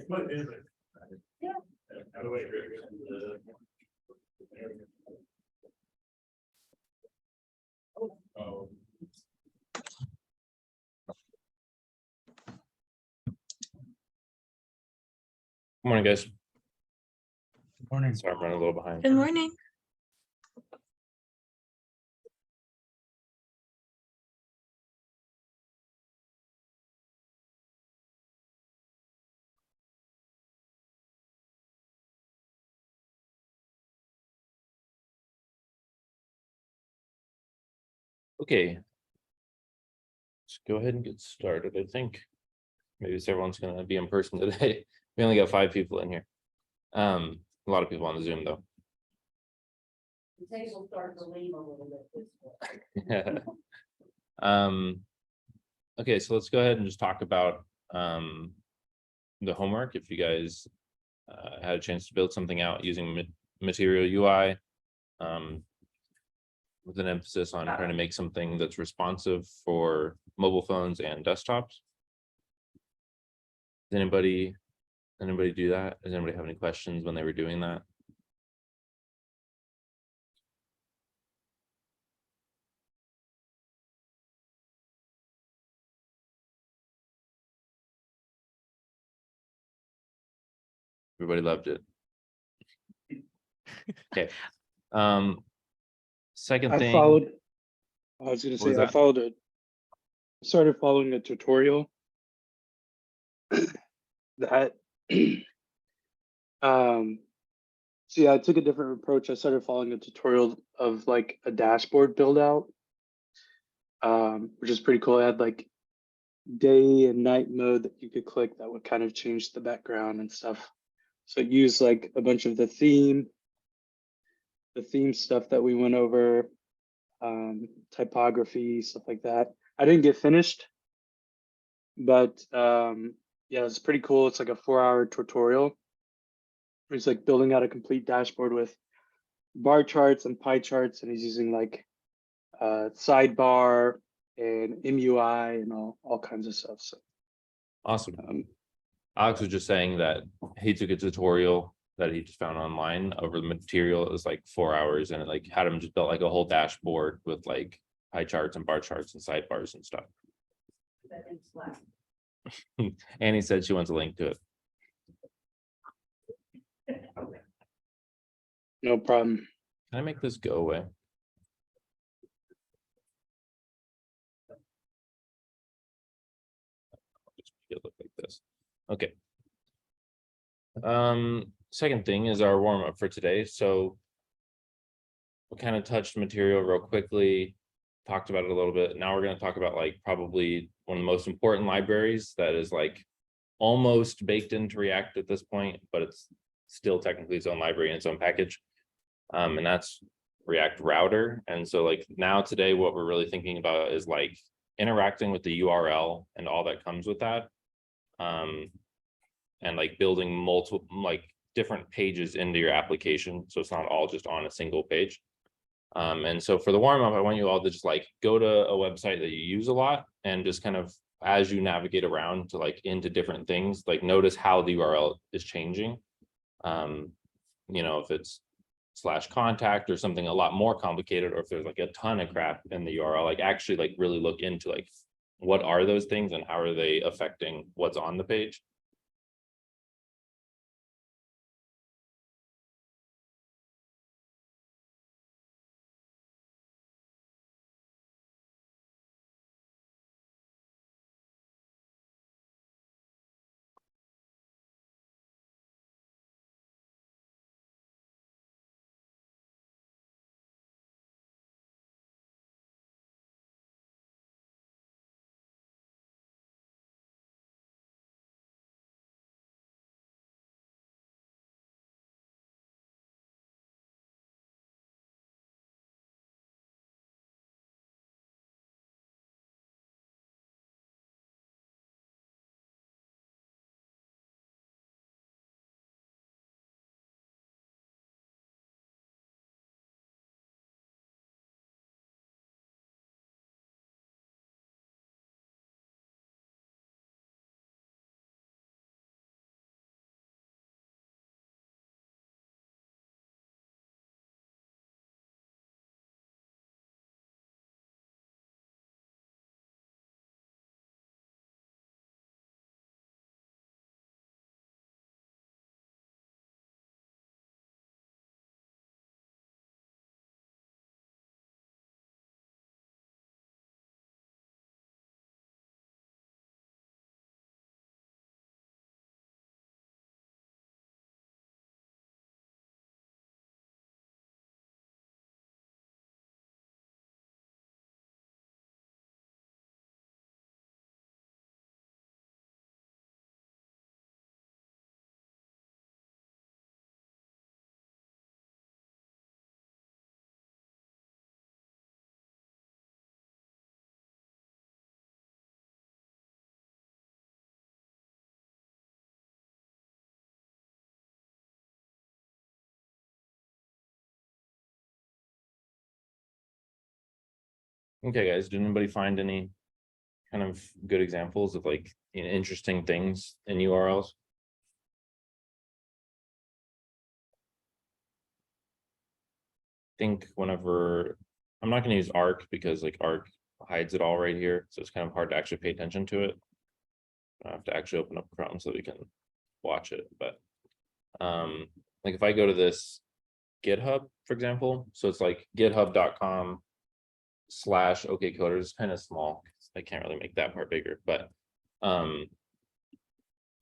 What is it? Yeah. How do I? Oh. Good morning, guys. Morning. Sorry, I'm running a little behind. Good morning. Okay. Let's go ahead and get started. I think maybe everyone's gonna be in person today. We only got 5 people in here. A lot of people on the Zoom though. The table started to lean a little bit this way. Okay, so let's go ahead and just talk about the homework. If you guys had a chance to build something out using Material UI, with an emphasis on trying to make something that's responsive for mobile phones and desktops. Does anybody do that? Does anybody have any questions when they were doing that? Everybody loved it. Okay. Second I thing. followed. I was gonna What was say I that? followed it. Started following a tutorial. That. So yeah, I took a different approach. I started following a tutorial of like a dashboard build out. Which is pretty cool. I had like day and night mode that you could click that would kind of change the background and stuff. So it used like a bunch of the theme stuff that we went over, typography, stuff like that. I didn't get finished, but yeah, it's pretty cool. It's like a 4-hour tutorial. It's like building out a complete dashboard with bar charts and pie charts, and he's using like sidebar and MUI and all kinds of stuff. So Awesome. Alex was just saying that he took a tutorial that he just found online over the material. It was like 4 hours, and it like had him just built like a whole dashboard with like pie charts and bar charts and sidebars and stuff. That in Slack. And he said she wants a link to it. no problem. Can I make this go away? Just make it look like this. Okay. Second thing is our warm up for today. So we kind of touched material real quickly, talked about it a little bit. Now we're going to talk about like probably one of the most important libraries that is like almost baked into React at this point, but it's still technically its own library and its own package. And that's React Router. And so like now today, what we're really thinking about is like interacting with the URL and all that comes with that. And like building multiple like different pages into your application. So it's not all just on a single page. And so for the warm-up, I want you all to just like go to a website that you use a lot and just kind of as you navigate around to like into different things, like notice how the URL is changing. You know, if it's /contact or something a lot more complicated, or if there's like a ton of crap in the URL, like actually like really look into like what are those things and how are they affecting what's on the page. Okay, guys, did anybody find any kind of good examples of like interesting things in URLs? Think whenever, I'm not gonna use Arc because like Arc hides it all right here, so it's kind of hard to actually pay attention to it. I have to actually open up Chrome so we can watch it, but like if I go to this GitHub, for example, so it's like github.com/okcoders, it's kind of small. I can't really make that part bigger, but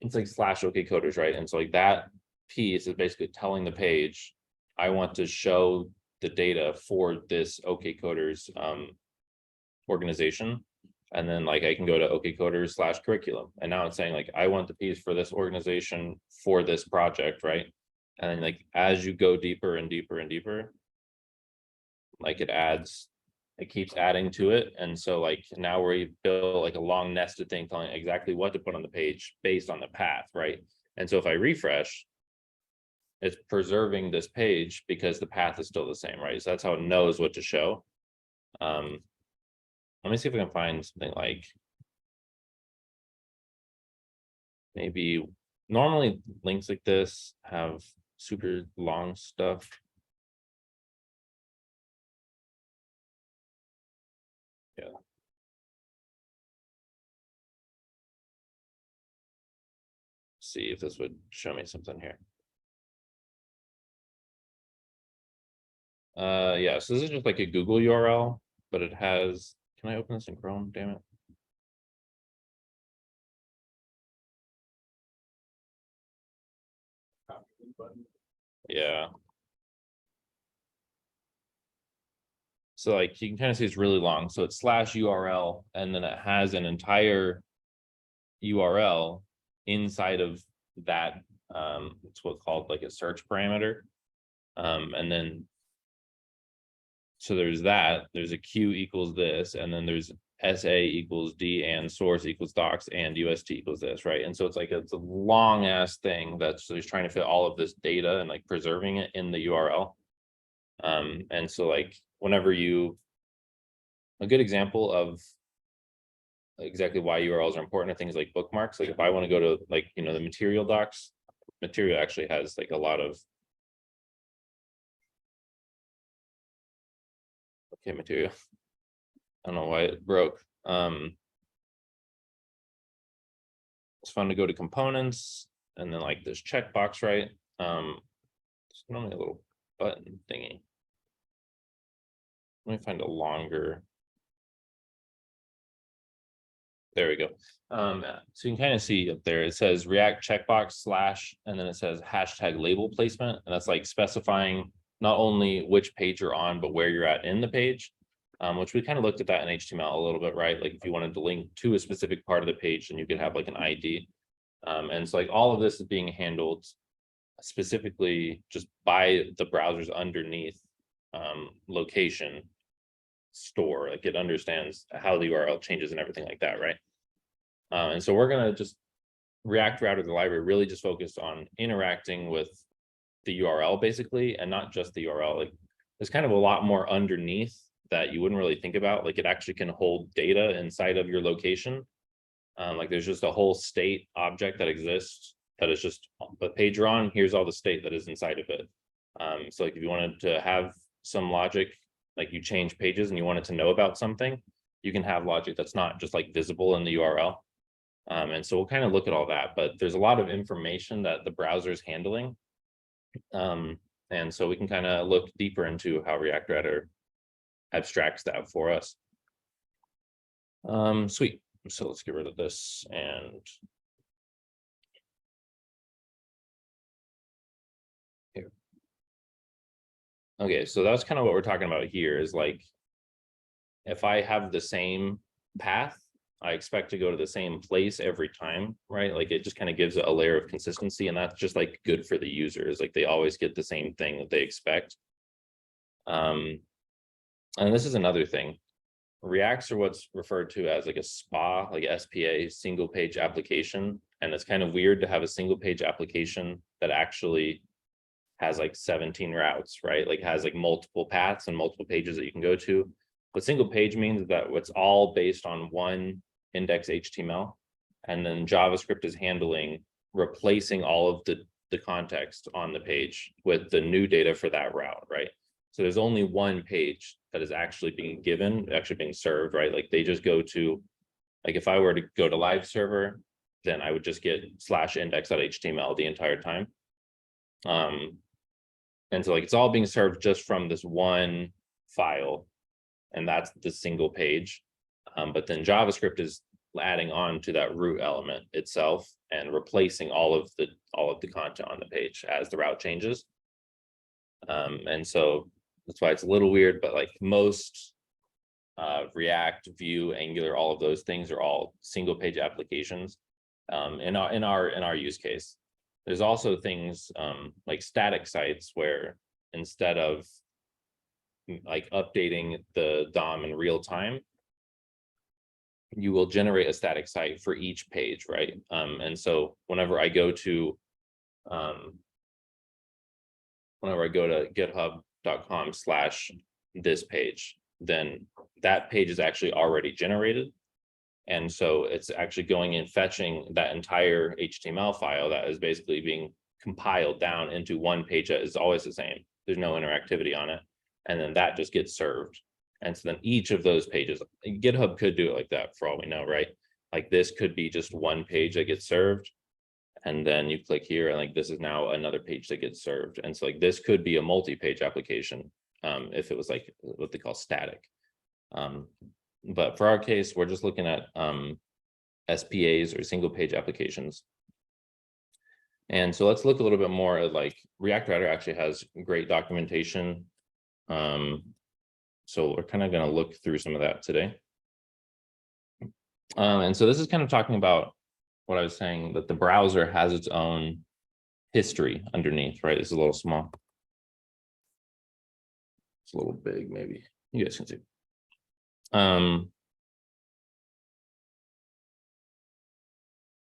it's like /okcoders, right? And so like that piece is basically telling the page, I want to show the data for this okcoders organization. And then like I can go to okcoders/curriculum, and now it's saying like I want the piece for this organization for this project, right? And then like as you go deeper and deeper and deeper, like it keeps adding to it. And so like now we build like a long nested thing telling exactly what to put on the page based on the path, right? And so if I refresh, it's preserving this page because the path is still the same, right? So that's how it knows what to show. Let me see if I can find something like maybe normally links like this have super long stuff. Yeah. See if this would show me something here. Yeah, so this is just like a Google URL, but it has, can I open this in Chrome? Damn it. Yeah. So like you can kind of see it's really long. So it's /URL, and then it has an entire URL inside of that. It's what's called like a search parameter. And then so there's that, there's a Q equals this, and then there's SA equals D and source equals docs and UST equals this, right? And so it's like it's a long ass thing that's just trying to fit all of this data and like preserving it in the URL. And so like whenever a good example of exactly why URLs are important are things like bookmarks. Like if I want to go to like, the material docs, material actually has like a lot of material. I don't know why it broke. It's fun to go to components and then like this checkbox, right? It's normally a little button thingy. Let me find a longer. There we go. So you can kind of see up there, it says React checkbox / and then it says hashtag label placement. And that's like specifying not only which page you're on, but where you're at in the page, which we kind of looked at that in HTML a little bit, right? Like if you wanted to link to a specific part of the page, then you could have like an ID. And so like all of this is being handled specifically just by the browser's underneath location store. Like it understands how the URL changes and everything like that, right? And so we're gonna just React Router, the library, really just focused on interacting with the URL basically, and not just the URL. Like there's kind of a lot more underneath that you wouldn't really think about. Like it actually can hold data inside of your location. Like there's just a whole state object that exists that is just the page you're on. Here's all the state that is inside of it. So like if you wanted to have some logic, like you change pages and you wanted to know about something, you can have logic that's not just like visible in the URL. And so we'll kind of look at all that, but there's a lot of information that the browser is handling. And so we can kind of look deeper into how React Router abstracts that for us. Sweet. So let's get rid of this and here. Okay, so that's kind of what we're talking about here is like, if I have the same path, I expect to go to the same place every time, right? Like it just kind of gives a layer of consistency, and that's just like good for the users. Like they always get the same thing that they expect. And this is another thing. Reacts are what's referred to as like a SPA, like SPA, single page application. And it's kind of weird to have a single page application that actually has like 17 routes, right? Like has like multiple paths and multiple pages that you can go to. What single page means is that it's all based on one index HTML. And then JavaScript is handling replacing all of the context on the page with the new data for that route, right? So there's only one page that is actually being given, actually being served, right? Like they just go to, like if I were to go to live server, then I would just get /index.html the entire time. And so like it's all being served just from this one file, and that's the single page. But then JavaScript is adding on to that root element itself and replacing all of the content on the page as the route changes. And so that's why it's a little weird, but like most React, Vue, Angular, all of those things are all single page applications in our use case. There's also things like static sites where instead of like updating the DOM in real time, you will generate a static site for each page, right? And so whenever I go to github.com/this page, then that page is actually already generated. And so it's actually going and fetching that entire HTML file that is basically being compiled down into one page that is always the same. There's no interactivity on it. And then that just gets served. And so then each of those pages, GitHub could do it like that for all we know, right? Like this could be just one page that gets served. And then you click here and like this is now another page that gets served. And so like this could be a multi-page application if it was like what they call static. But for our case, we're just looking at SPAs or single page applications. And so let's look a little bit more at like React Router actually has great documentation. So we're kind of going to look through some of that today. And so this is kind of talking about what I was saying, that the browser has its own history underneath, right? It's a little small. It's a little big, maybe. You guys can see.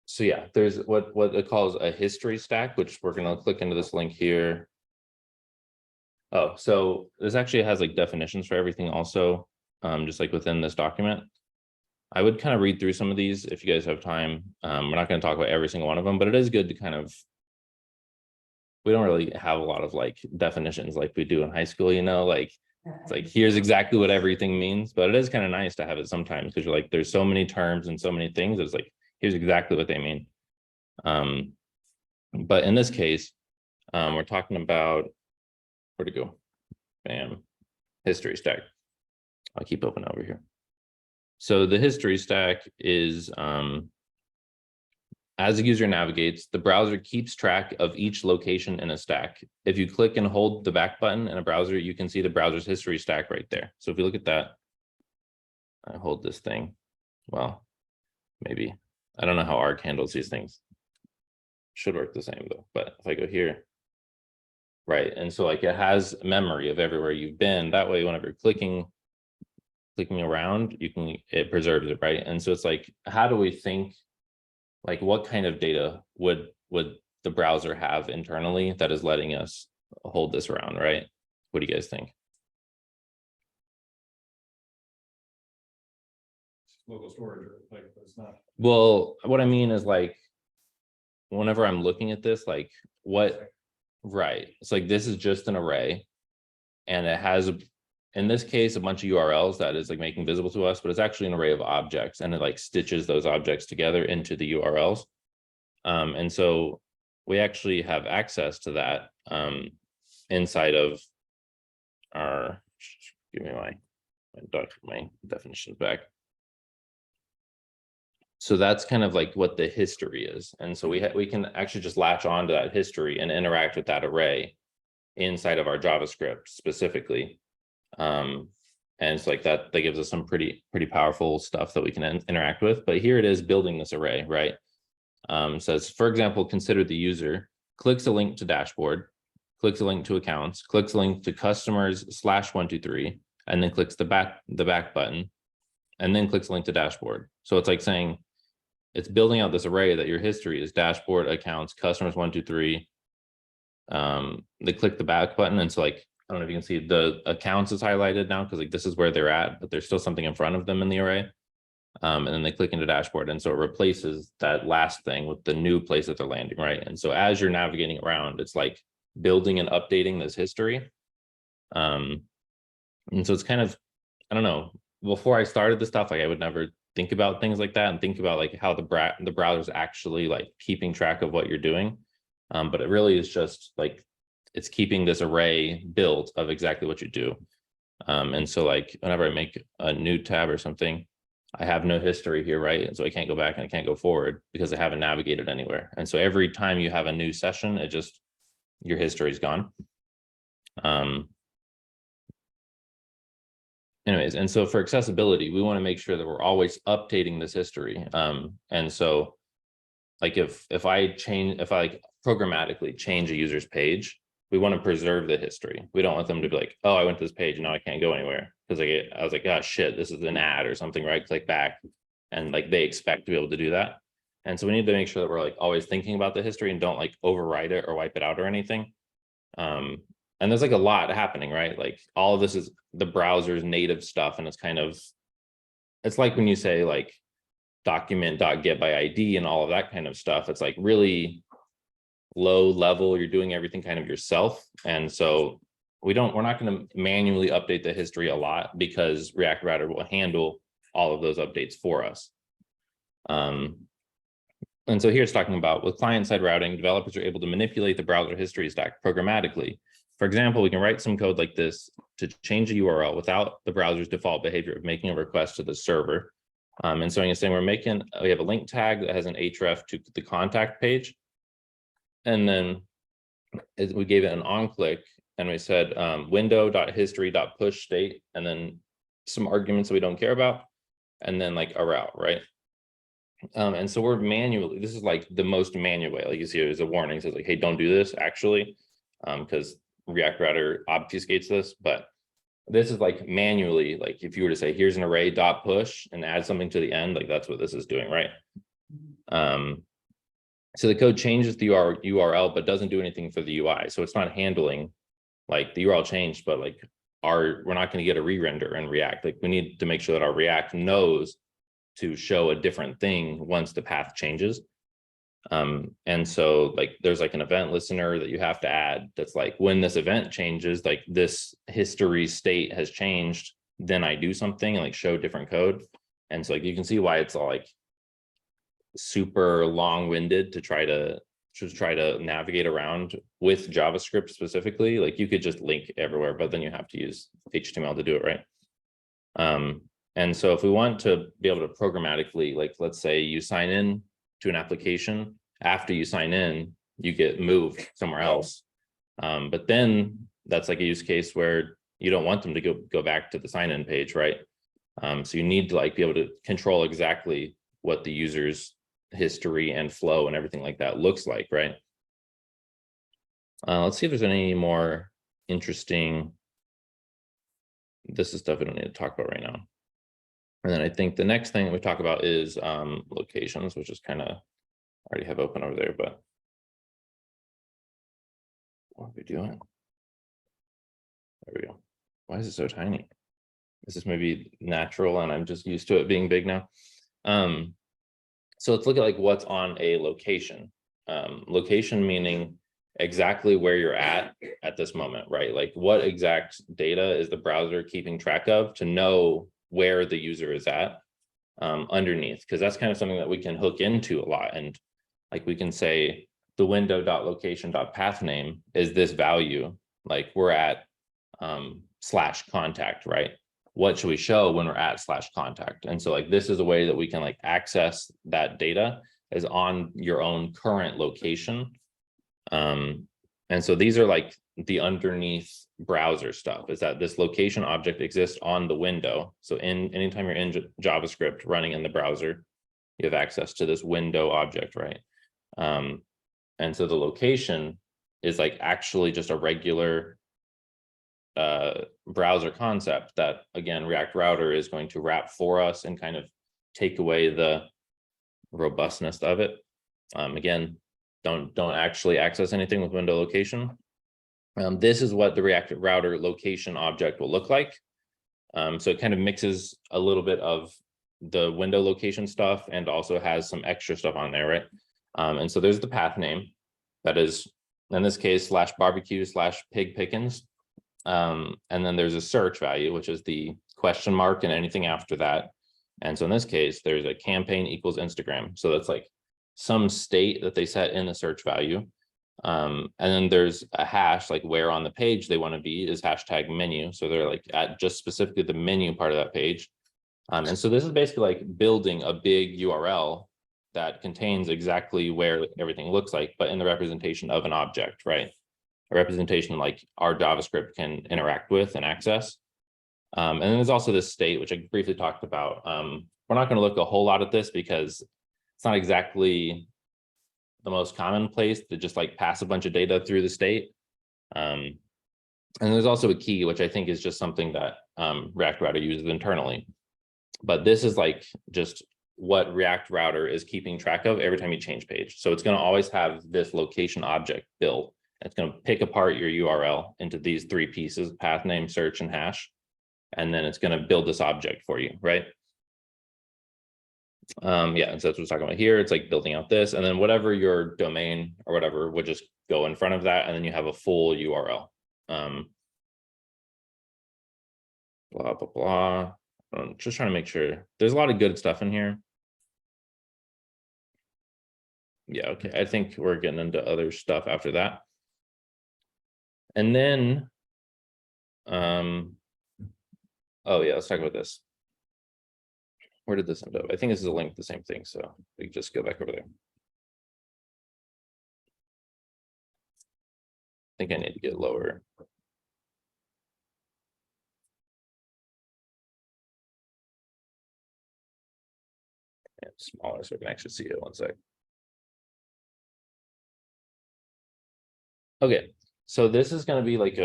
So yeah, there's what it calls a history stack, which we're going to click into this link here. Oh, so this actually has like definitions for everything also, just like within this document. I would kind of read through some of these if you guys have time. We're not going to talk about every single one of them, but it is good to kind of, we don't really have a lot of like definitions like we do in high school, you know, like it's like, here's exactly what everything means, but it is kind of nice to have it sometimes because you're like, there's so many terms and so many things. It's like, here's exactly what they mean. But in this case, we're talking about, where to go? Bam, history stack. I'll keep open over here. So the history stack is, as the user navigates, the browser keeps track of each location in a stack. If you click and hold the back button in a browser, you can see the browser's history stack right there. So if you look at that, I hold this thing. Well, maybe, I don't know how Arc handles these things. Should work the same though, but if I go here, right, and so like it has memory of everywhere you've been. That way, whenever you're clicking around, it preserves it, right? And so it's like, how do we think, like what kind of data would the browser have internally that is letting us hold this around, right? What do you guys think? Local storage, like it's not. Well, what I mean is like, whenever I'm looking at this, like what, right? It's like, this is just an array and it has, in this case, a bunch of URLs that is like making visible to us, but it's actually an array of objects and it like stitches those objects together into the URLs. And so we actually have access to that inside of our, give me my definitions back. So that's kind of like what the history is. And so we can actually just latch on to that history and interact with that array inside of our JavaScript specifically. And it's like that gives us some pretty powerful stuff that we can interact with. But here it is building this array, right? Says, for example, consider the user clicks a link to dashboard, clicks a link to accounts, clicks a link to customers /123, and then clicks the back button, and then clicks a link to dashboard. So it's like saying, it's building out this array that your history is dashboard, accounts, customers 123. They click the back button, and so like I don't know if you can see the accounts is highlighted now because like this is where they're at, but there's still something in front of them in the array. And then they click into dashboard, and so it replaces that last thing with the new place that they're landing, right? And so as you're navigating around, it's like building and updating this history. And so it's kind of, I don't know, before I started this stuff, like I would never think about things like that and think about like how the browser's actually like keeping track of what you're doing. But it really is just like it's keeping this array built of exactly what you do. And so like whenever I make a new tab or something, I have no history here, right? And so I can't go back and I can't go forward because I haven't navigated anywhere. And so every time you have a new session, it just, your history is gone. Anyways, and so for accessibility, we want to make sure that we're always updating this history. And so like if I like programmatically change a user's page, we want to preserve the history. We don't want them to be like, oh, I went to this page and now I can't go anywhere. Because I was like, oh shit, this is an ad or something, right? Click back. And like they expect to be able to do that. And so we need to make sure that we're like always thinking about the history and don't like overwrite it or wipe it out or anything. And there's like a lot happening, right? Like all of this is the browser's native stuff. And it's kind of, it's like when you say like document.get by ID and all of that kind of stuff, it's like really low level. You're doing everything kind of yourself. And so we're not going to manually update the history a lot because React Router will handle all of those updates for us. And so here it's talking about with client-side routing, developers are able to manipulate the browser history stack programmatically. For example, we can write some code like this to change a URL without the browser's default behavior of making a request to the server. And so I'm saying we have a link tag that has an href to the contact page. And then we gave it an on-click and we said window.history.push state, and then some arguments that we don't care about, and then like a route, right? And so we're manually, this is like the most manual way. Like you see, there's a warning, says like, hey, don't do this actually, because React Router obfuscates this. But this is like manually, like if you were to say, here's an array dot push and add something to the end, like that's what this is doing, right? So the code changes the URL, but doesn't do anything for the UI. So it's not handling like the URL changed, but like we're not going to get a re-render in React. Like we need to make sure that our React knows to show a different thing once the path changes. And so like there's like an event listener that you have to add that's like when this event changes, like this history state has changed, then I do something and like show different code. And so like you can see why it's all like super long-winded to try to navigate around with JavaScript specifically. Like you could just link everywhere, but then you have to use HTML to do it, right? And so if we want to be able to programmatically, like let's say you sign in to an application, after you sign in, you get moved somewhere else. But then that's like a use case where you don't want them to go back to the sign-in page, right? So you need to like be able to control exactly what the user's history and flow and everything like that looks like, right? Let's see if there's any more interesting, this is stuff we don't need to talk about right now. And then I think the next thing we talk about is locations, which is kind of already have open over there, but what are we doing? There we go. Why is it so tiny? Is this maybe natural and I'm just used to it being big now? So let's look at like what's on a location. Location meaning exactly where you're at this moment, right? Like what exact data is the browser keeping track of to know where the user is at underneath, because that's kind of something that we can hook into a lot. And like we can say the window.location.path name is this value, like we're at /contact, right? What should we show when we're at /contact? And so like this is a way that we can like access that data is on your own current location. And so these are like the underneath browser stuff, is that this location object exists on the window. So anytime you're in JavaScript running in the browser, you have access to this window object, right? And so the location is like actually just a regular browser concept that, again, React Router is going to wrap for us and kind of take away the robustness of it. Again, don't actually access anything with window location. This is what the React Router location object will look like. So it kind of mixes a little bit of the window location stuff and also has some extra stuff on there, right? And so there's the path name that is, in this case, /barbecue/pig pickens. And then there's a search value, which is the question mark and anything after that. And so in this case, there's a campaign equals Instagram. So that's like some state that they set in the search value. And then there's a hash, like where on the page they want to be is #menu. So they're like at just specifically the menu part of that page. And so this is basically like building a big URL that contains exactly where everything looks like, but in the representation of an object, right? A representation like our JavaScript can interact with and access. And then there's also this state, which I briefly talked about. We're not going to look a whole lot at this because it's not exactly the most common place to just like pass a bunch of data through the state. And there's also a key, which I think is just something that React Router uses internally. But this is like just what React Router is keeping track of every time you change page. So it's going to always have this location object built. It's going to pick apart your URL into these three pieces: path name, search, and hash. And then it's going to build this object for you, right? Yeah, and so that's what we're talking about here. It's like building out this, and then whatever your domain or whatever would just go in front of that, and then you have a full URL. Blah, blah, blah. I'm just trying to make sure. There's a lot of good stuff in here. Yeah, okay. I think we're getting into other stuff after that. And then, oh yeah, let's talk about this. Where did this end up? I think this is a link to the same thing, so we can just go back over there. I think I need to get lower. And smaller so I can actually see it. One sec. Okay, so this is going to be like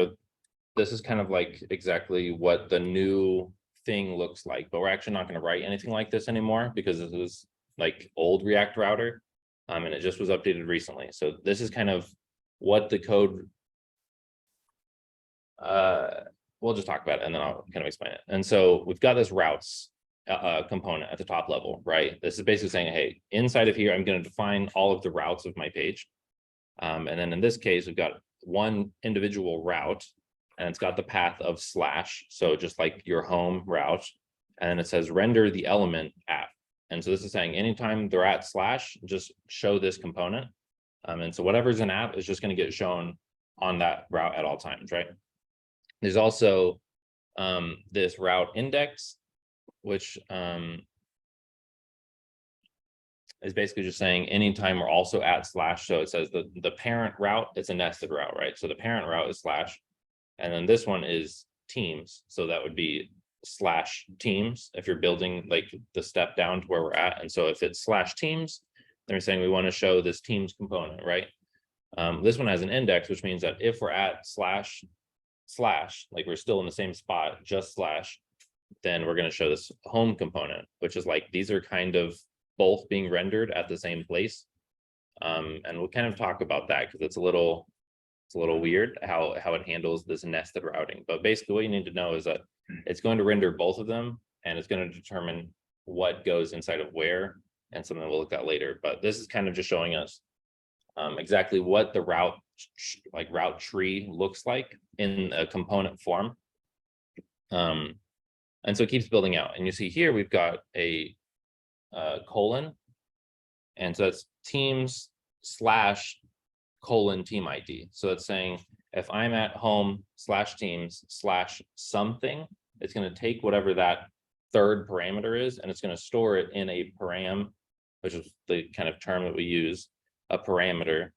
this is kind of like exactly what the new thing looks like, but we're actually not going to write anything like this anymore because this is like old React Router, and it just was updated recently. So this is kind of what the code. We'll just talk about it and then I'll kind of explain it. And so we've got this routes component at the top level, right? This is basically saying, hey, inside of here, I'm going to define all of the routes of my page. And then in this case, we've got one individual route, and it's got the path of /. So just like your home route, and then it says render the element at. And so this is saying anytime they're at /, just show this component. And so whatever's an app is just going to get shown on that route at all times, right? There's also this route index, which is basically just saying anytime we're also at /. So it says the parent route, it's a nested route, right? So the parent route is /. And then this one is teams. So that would be /teams if you're building like the step down to where we're at. And so if it's /teams, then we're saying we want to show this teams component, right? This one has an index, which means that if we're at // like we're still in the same spot, just /, then we're going to show this home component, which is like these are kind of both being rendered at the same place. And we'll kind of talk about that because it's a little weird how it handles this nested routing. But basically what you need to know is that it's going to render both of them, and it's going to determine what goes inside of where, and something we'll look at later. But this is kind of just showing us exactly what the route tree looks like in a component form. And so it keeps building out, and you see here we've got a colon, and so it's teams / team ID. So it's saying if I'm at home /teams /something, it's going to take whatever that third parameter is, and it's going to store it in a param, which is the kind of term that we use, a parameter,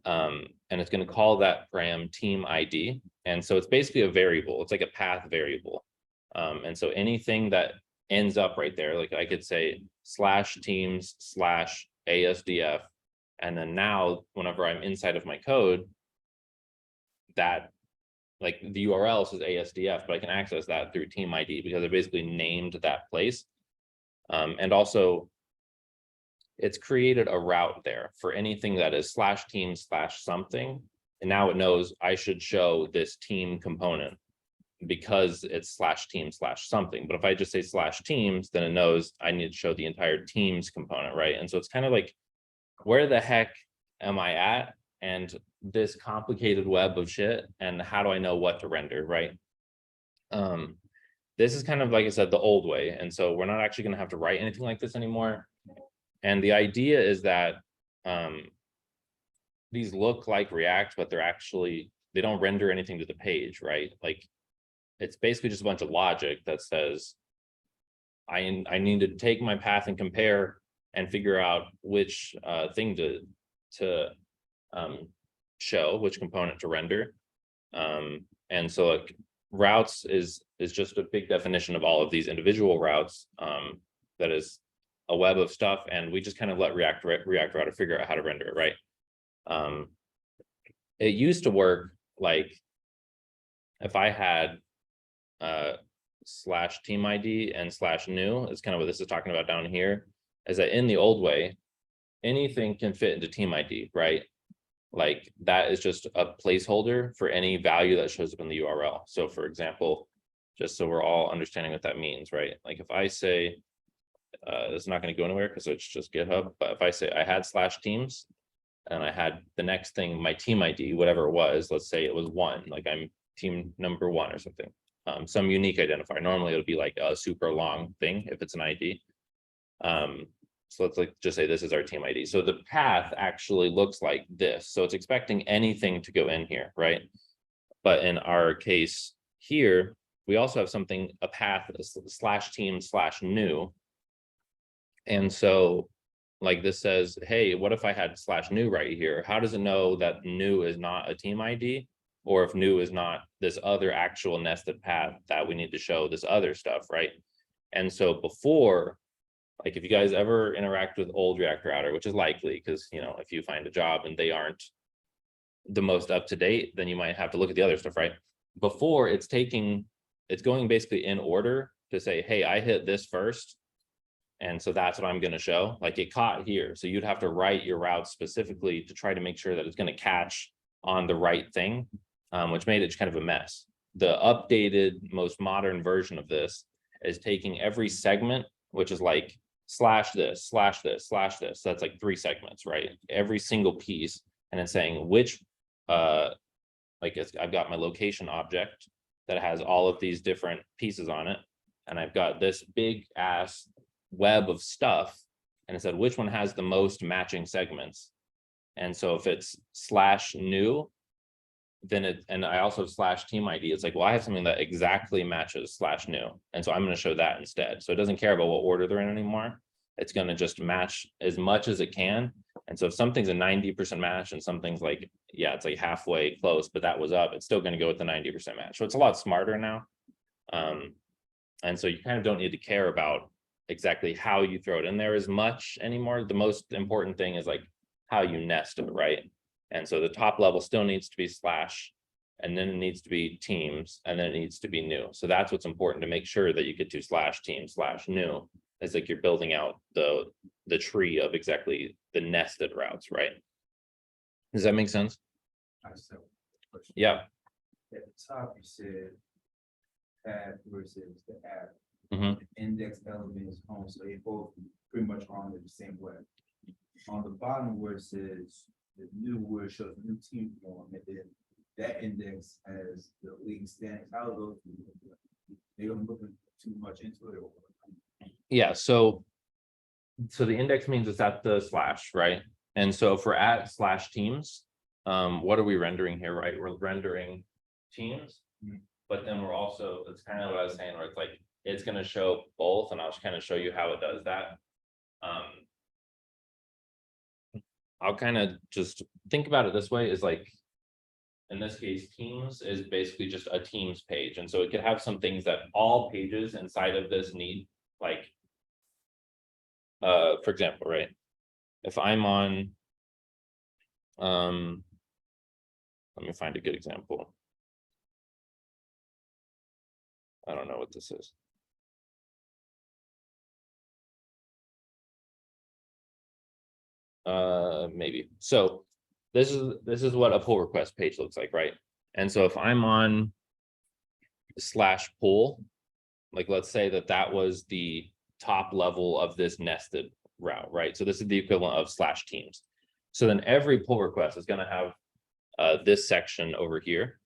and it's going to call that param team ID. And so it's basically a variable. It's like a path variable. And so anything that ends up right there, like I could say /teams /ASDF, and then now whenever I'm inside of my code, that like the URL says ASDF, but I can access that through team ID because I basically named that place. And also it's created a route there for anything that is /teams /something. And now it knows I should show this team component because it's /team/something. But if I just say /teams, then it knows I need to show the entire teams component, right? And so it's kind of like, where the heck am I at? And this complicated web of shit, and how do I know what to render, right? This is kind of, like I said, the old way. And so we're not actually going to have to write anything like this anymore. And the idea is that these look like React, but they don't render anything to the page, right? Like, it's basically just a bunch of logic that says, I need to take my path and compare and figure out which thing to show, which component to render. And so like routes is just a big definition of all of these individual routes. That is a web of stuff, and we just kind of let React Router figure out how to render it, right? It used to work like if I had /team ID and /new, is kind of what this is talking about down here, is that in the old way, anything can fit into team ID, right? Like that is just a placeholder for any value that shows up in the URL. So for example, just so we're all understanding what that means, right? Like if I say, it's not going to go anywhere because it's just GitHub, but if I say I had /teams and I had the next thing, my team ID, whatever it was, let's say it was 1, like I'm team number 1 or something, some unique identifier. Normally it'll be like a super long thing if it's an ID. So let's like just say this is our team ID. So the path actually looks like this. So it's expecting anything to go in here, right? But in our case here, we also have something, a path /team/new. And so like this says, hey, what if I had /new right here? How does it know that new is not a team ID? Or if new is not this other actual nested path that we need to show this other stuff, right? And so before, like if you guys ever interact with old React Router, which is likely because, you know, if you find a job and they aren't the most up to date, then you might have to look at the other stuff, right? Before it's going basically in order to say, hey, I hit this first. And so that's what I'm going to show. Like it caught here. So you'd have to write your route specifically to try to make sure that it's going to catch on the right thing, which made it kind of a mess. The updated, most modern version of this is taking every segment, which is like /this, /this, /this. That's like 3 segments, right? Every single piece. And it's saying which, I've got my location object that has all of these different pieces on it. And I've got this big ass web of stuff. And it said, which one has the most matching segments? And so if it's /new, then and I also have /team ID. It's like, well, I have something that exactly matches /new. And so I'm going to show that instead. So it doesn't care about what order they're in anymore. It's going to just match as much as it can. And so if something's a 90% match and something's like, yeah, it's like halfway close, but that was up, it's still going to go with the 90% match. So it's a lot smarter now. And so you kind of don't need to care about exactly how you throw it in there as much anymore. The most important thing is like how you nest it, right? And so the top level still needs to be /, and then it needs to be teams, and then it needs to be new. So that's what's important, to make sure that you get to /team/new. It's like you're building out the tree of exactly the nested routes, right? Does that make sense? I just have a question. Yeah. At the top, you said path versus the app. Mhm. The index element is home, so they both pretty much on the same way. On the bottom where it says the new, where it shows new team form, and then that index has the league standings. How are those? They don't look too much into it. Yeah, so the index means it's at the /, right? And so if we're at /teams, what are we rendering here, right? We're rendering teams, but then we're also, it's kind of what I was saying, where it's like, it's going to show both, and I'll just kind of show you how it does that. I'll kind of just think about it this way, is like, in this case, teams is basically just a teams page. And so it could have some things that all pages inside of this need, like, for example, right? If I'm on, let me find a good example. I don't know what this is. Maybe. So this is what a pull request page looks like, right? And so if I'm on slash pull, like let's say that was the top level of this nested route, right? So this is the equivalent of slash teams. So then every pull request is going to have this section over here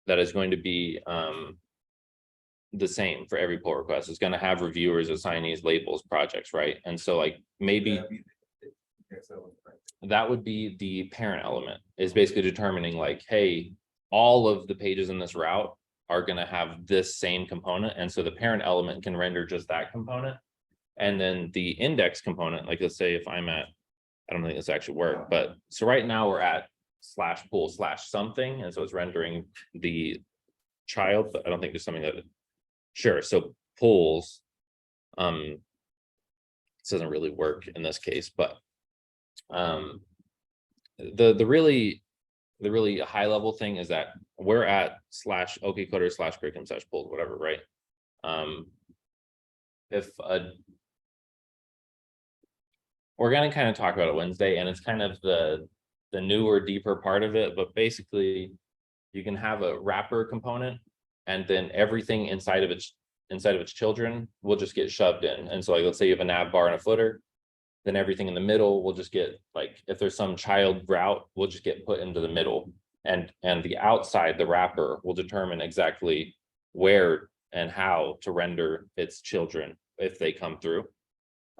that is going to be the same for every pull request. It's going to have reviewers, assignees, labels, projects, right? And so like maybe That'd be the next element, right? that would be the parent element, is basically determining like, hey, all of the pages in this route are going to have this same component. And so the parent element can render just that component. And then the index component, like let's say if I'm at, I don't think this actually worked, but so right now we're at slash pull slash something. And so it's rendering the child, but I don't think there's something that, sure. So pulls, this doesn't really work in this case, but the really high level thing is that we're at slash okcoder slash curriculum slash pulls, whatever, right? We're going to kind of talk about it Wednesday, and it's kind of the newer, deeper part of it, but basically you can have a wrapper component and then everything inside of its children will just get shoved in. And so like, let's say you have a nav bar and a footer, then everything in the middle will just get, like, if there's some child route, will just get put into the middle, and the outside, the wrapper will determine exactly where and how to render its children if they come through.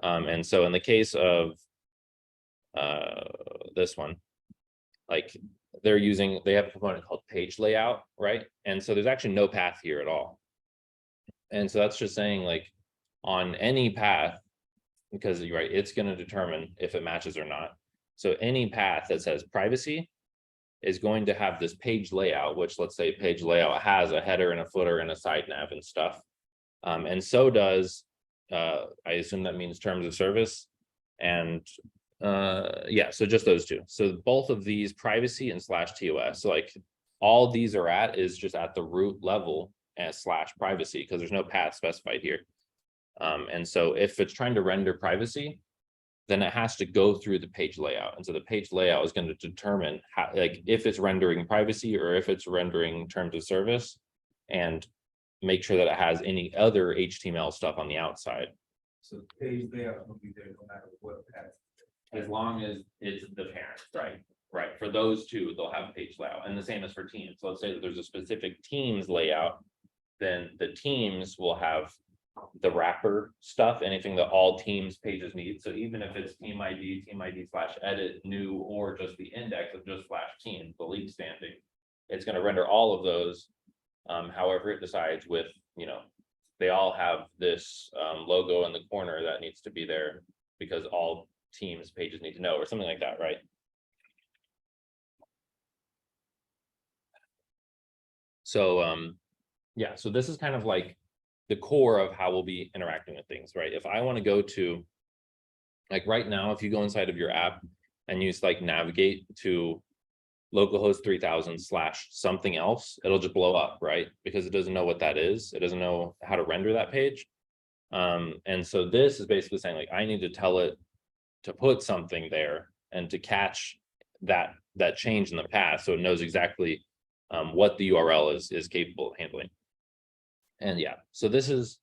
And so in the case of this one, like they have a component called page layout, right? And so there's actually no path here at all. And so that's just saying like on any path, because you're right, it's going to determine if it matches or not. So any path that says privacy is going to have this page layout, which let's say page layout has a header and a footer and a side nav and stuff. And so does, I assume that means terms of service. And yeah, so just those two. So both of these, privacy and slash TOS. So like all these are at is just at the root level as slash privacy, because there's no path specified here. And so if it's trying to render privacy, then it has to go through the page layout. And so the page layout is going to determine how, like, if it's rendering privacy or if it's rendering terms of service, and make sure that it has any other HTML stuff on the outside. So the page layout will be there no matter what path. As long as it's the parent, right? Right. For those two, they'll have page layout, and the same as for teams. So let's say that there's a specific teams layout, then the teams will have the wrapper stuff, anything that all teams pages need. So even if it's team ID slash edit new, or just the index of just slash team, the league standing, it's going to render all of those. However it decides with, you know, they all have this logo in the corner that needs to be there because all teams pages need to know, or something like that, right? So yeah, so this is kind of like the core of how we'll be interacting with things, right? If I want to go to, like right now, if you go inside of your app and you like navigate to localhost 3000 slash something else, it'll just blow up, right? Because it doesn't know what that is. It doesn't know how to render that page. And so this is basically saying like, I need to tell it to put something there and to catch that change in the path, so it knows exactly what the URL is capable of handling. And yeah, so this is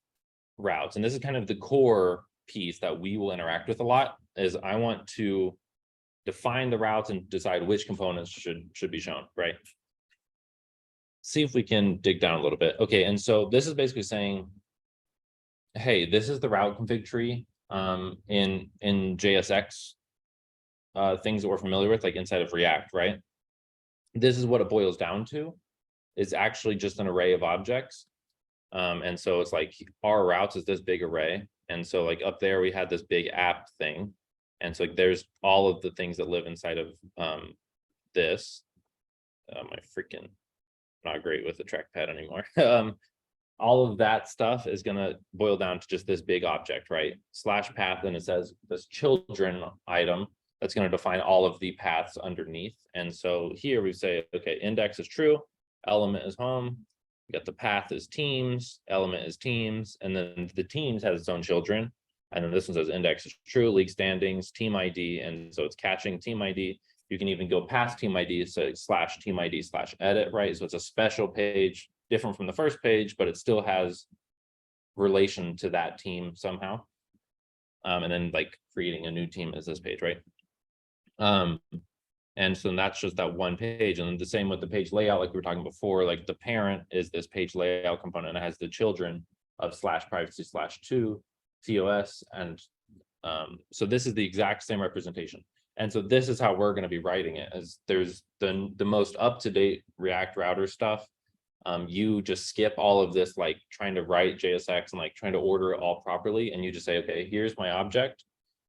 routes, and this is kind of the core piece that we will interact with a lot. Is I want to define the routes and decide which components should be shown, right? See if we can dig down a little bit. Okay, and so this is basically saying, hey, this is the route config tree in JSX things that we're familiar with, like inside of React, right? This is what it boils down to, is actually just an array of objects. And so it's like our routes is this big array. And so like up there, we had this big app thing. And so like, there's all of the things that live inside of this. My freaking not great with the trackpad anymore. All of that stuff is going to boil down to just this big object, right? Slash path, and it says this children item that's going to define all of the paths underneath. And so here we say, okay, index is true, element is home, we got the path is teams, element is teams, and then the teams has its own children. And then this one says index is true, league standings, team ID. And so it's catching team ID, You can even go past team ID, so /team ID /edit, right? So it's a special page, different from the first page, but it still has relation to that team somehow. And then like creating a new team is this page, right? And so that's just that one page. And then the same with the page layout, like we were talking before, like the parent is this page layout component. It has the children of /privacy/2 TOS. And so this is the exact same representation. And so this is how we're going to be writing it, as there's the most up-to-date React router stuff. You just skip all of this, like trying to write JSX and like trying to order it all properly. And you just say, okay, here's my object.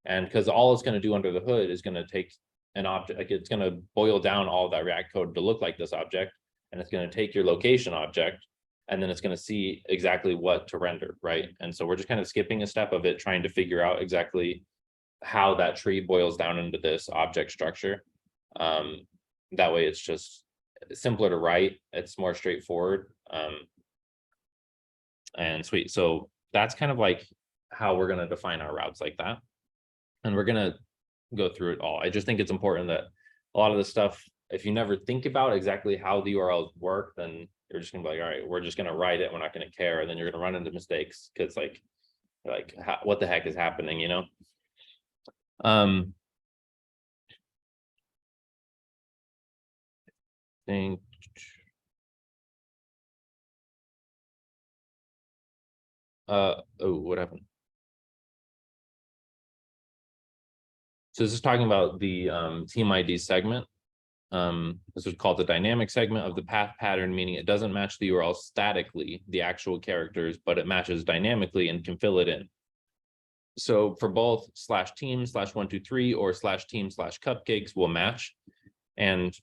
And because all it's going to do under the hood is going to take an object, like it's going to boil down all of that React code to look like this object. And it's going to take your location object, and then it's going to see exactly what to render, right? And so we're just kind of skipping a step of it, trying to figure out exactly how that tree boils down into this object structure. That way it's just simpler to write, it's more straightforward. And sweet. So that's kind of like how we're going to define our routes like that. And we're going to go through it all. I just think it's important that a lot of the stuff, if you never think about exactly how the URLs work, then you're just gonna be like, all right, we're just gonna write it, we're not gonna care, and then you're gonna run into mistakes because like what the heck is happening, you know? Think oh, what happened? So this is talking about the team ID segment. This is called the dynamic segment of the path pattern, meaning it doesn't match the URL statically, the actual characters, but it matches dynamically and can fill it in. So for both /team/123 or /team/cupcakes will match. And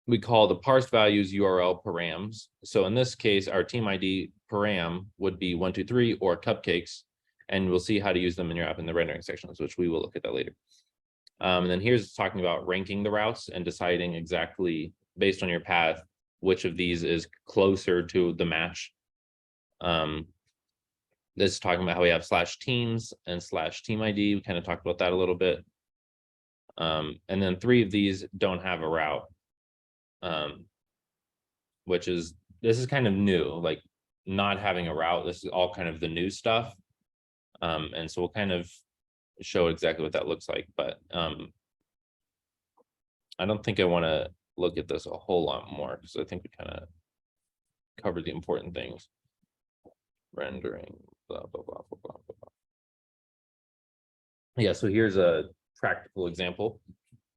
we call the parsed values URL params. So in this case, our team ID param would be 123 or cupcakes, and we'll see how to use them in your app in the rendering sections, which we will look at that later. And then here's talking about ranking the routes and deciding exactly based on your path, which of these is closer to the match. This is talking about how we have /teams and /team ID. We kind of talked about that a little bit. And then 3 of these don't have a route, this is kind of new, like not having a route. This is all kind of the new stuff. And so we'll kind of show exactly what that looks like, but I don't think I want to look at this a whole lot more because I think we kind of covered the important things. Rendering, blah, blah, blah, blah, blah, blah. Yeah, so here's a practical example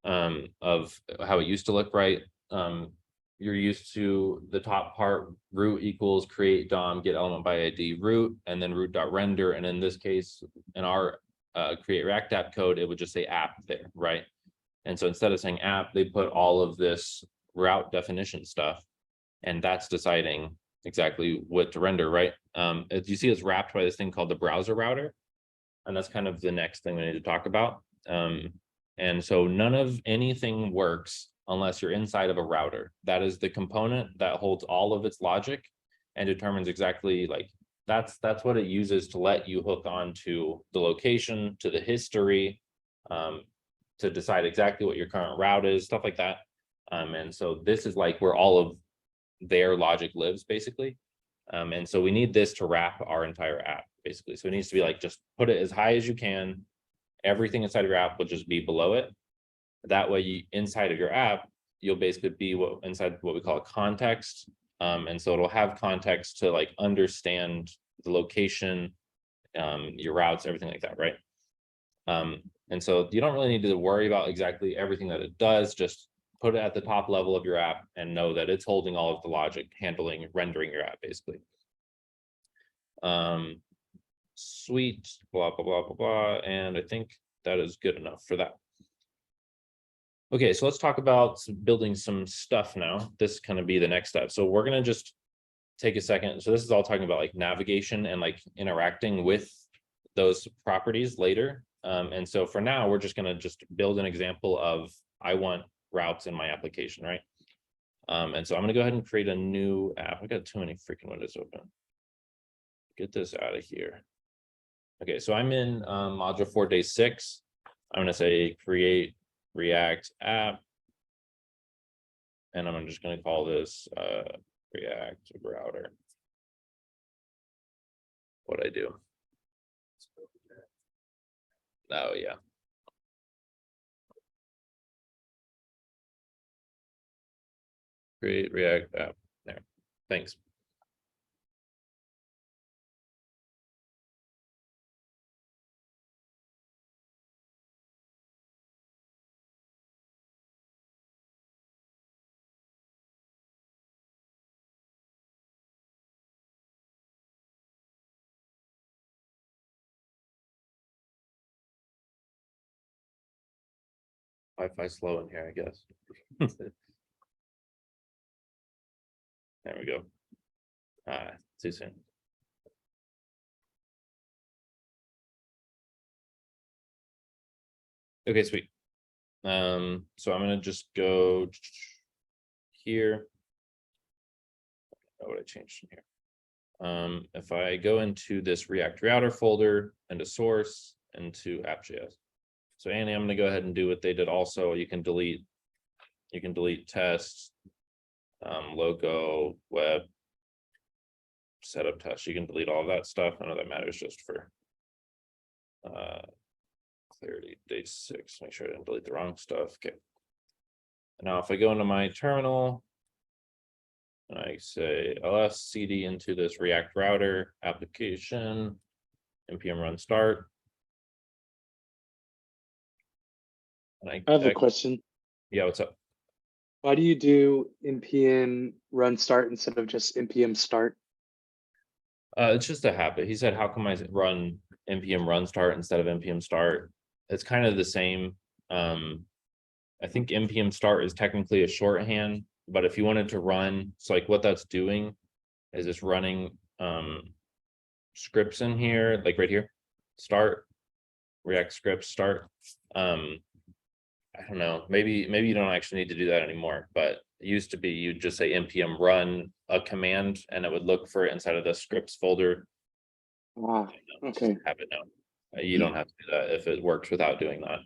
of how it used to look, right? You're used to the top part, root equals create DOM, get element by ID root, and then root.render. And in this case, in our create React app code, it would just say app there, right? And so instead of saying app, they put all of this route definition stuff, and that's deciding exactly what to render, right? As you see, it's wrapped by this thing called the browser router, and that's kind of the next thing we need to talk about. And so none of anything works unless you're inside of a router. That is the component that holds all of its logic and determines exactly, like, that's what it uses to let you hook on to the location, to the history, to decide exactly what your current route is, stuff like that. And so this is like where all of their logic lives, basically. And so we need this to wrap our entire app, basically. So it needs to be like, just put it as high as you can. Everything inside of your app will just be below it. That way, inside of your app, you'll basically be inside what we call a context. And so it'll have context to like understand the location, your routes, everything like that, right? And so you don't really need to worry about exactly everything that it does. Just put it at the top level of your app and know that it's holding all of the logic, handling, rendering your app, basically. Sweet, blah, blah, blah, blah, blah. And I think that is good enough for that. Okay, so let's talk about building some stuff now. This kind of be the next step. So we're going to just take a second. So this is all talking about like navigation and like interacting with those properties later. And so for now, we're just going to just build an example of I want routes in my application, right? And so I'm going to go ahead and create a new app. I got too many freaking windows open. Get this out of here. Okay, so I'm in module 4 day 6. I'm going to say create React app And I'm just gonna call this React router. What I do. Oh, yeah. Create React app there. Thanks. Wi-Fi slow in here, I guess. There we go. Too soon. Okay, sweet. So I'm gonna just go here. What I changed in here. If I go into this React router folder, into source, into app.js. So Annie, I'm gonna go ahead and do what they did also. You can delete tests, logo, web, setup test. You can delete all of that stuff. I know that matters just for clarity. Day 6. Make sure I didn't delete the wrong stuff. Okay. Now if I go into my terminal and I say ls cd into this React router application, npm run start. And I have a question. Yeah, what's up? Why do you do npm run start instead of just npm start? It's just a habit. He said, how come I run npm run start instead of npm start? It's kind of the same. I think npm start is technically a shorthand, but if you wanted to run, so like what that's doing is it's running scripts in here, like right here, start, React scripts start. I don't know, maybe you don't actually need to do that anymore, but it used to be you'd just say npm run a command and it would look for it inside of the scripts folder. Ah, okay. Have it now. You don't have to do that if it works without doing that.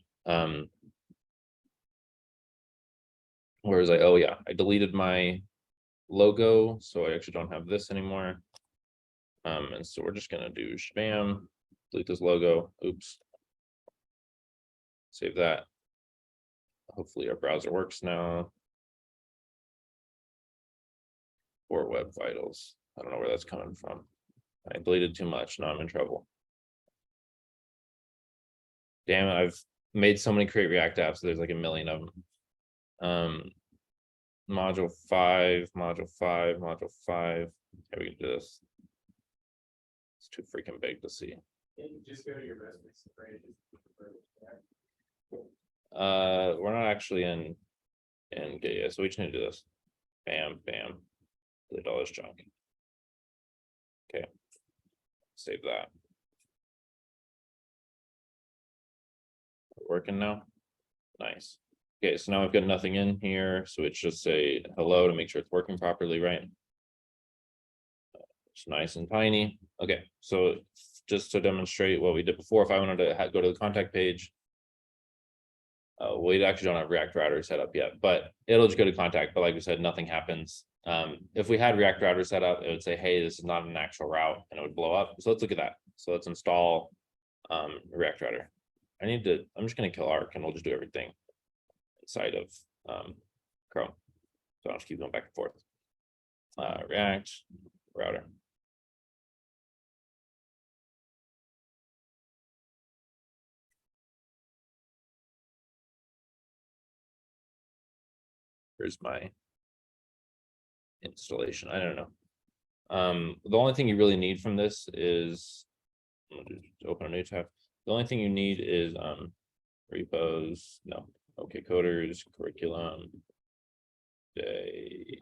Whereas oh yeah, I deleted my logo, so I actually don't have this anymore. And so we're just gonna do spam, delete this logo. Oops. Save that. Hopefully our browser works now. Or web vitals. I don't know where that's coming from. I deleted too much. Now I'm in trouble. Damn it, I've made so many create React apps. There's like a million of them. Module 5, module 5, module 5. Here we can do this. It's too freaking big to see. Just go to your resume. We're not actually in yeah, so we just need to do this. Bam, bam. Delete all this junk. Okay. Save that. Working now. Nice. Okay, so now I've got nothing in here, so it's just say hello to make sure it's working properly, right? It's nice and tiny. Okay, so just to demonstrate what we did before, if I wanted to go to the contact page, we actually don't have React router set up yet, but it'll just go to contact. But like we said, nothing happens. If we had React router set up, it would say, hey, this is not an actual route, and it would blow up. So let's look at that. So let's install React router. I'm just going to kill Arc and we'll just do everything inside of Chrome. So I'll just keep going back and forth. React router. Here's my installation. I don't know. The only thing you really need from this is open a new tab. The only thing you need is repos. No, okay, coders, curriculum, day,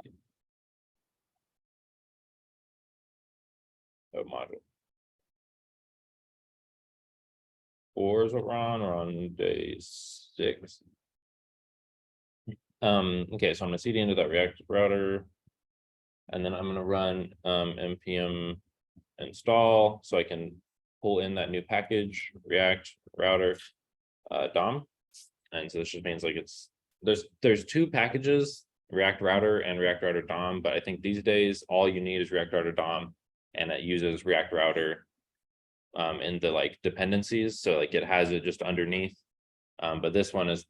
module. 4 is what we're on day 6. Okay, so I'm gonna cd into that React router, and then I'm gonna run npm install so I can pull in that new package, React router DOM. And so this just means like there's 2 packages React Router and React Router DOM, but I think these days, all you need is React Router DOM, and it uses React Router in the like dependencies, so like it has it just underneath. But this one is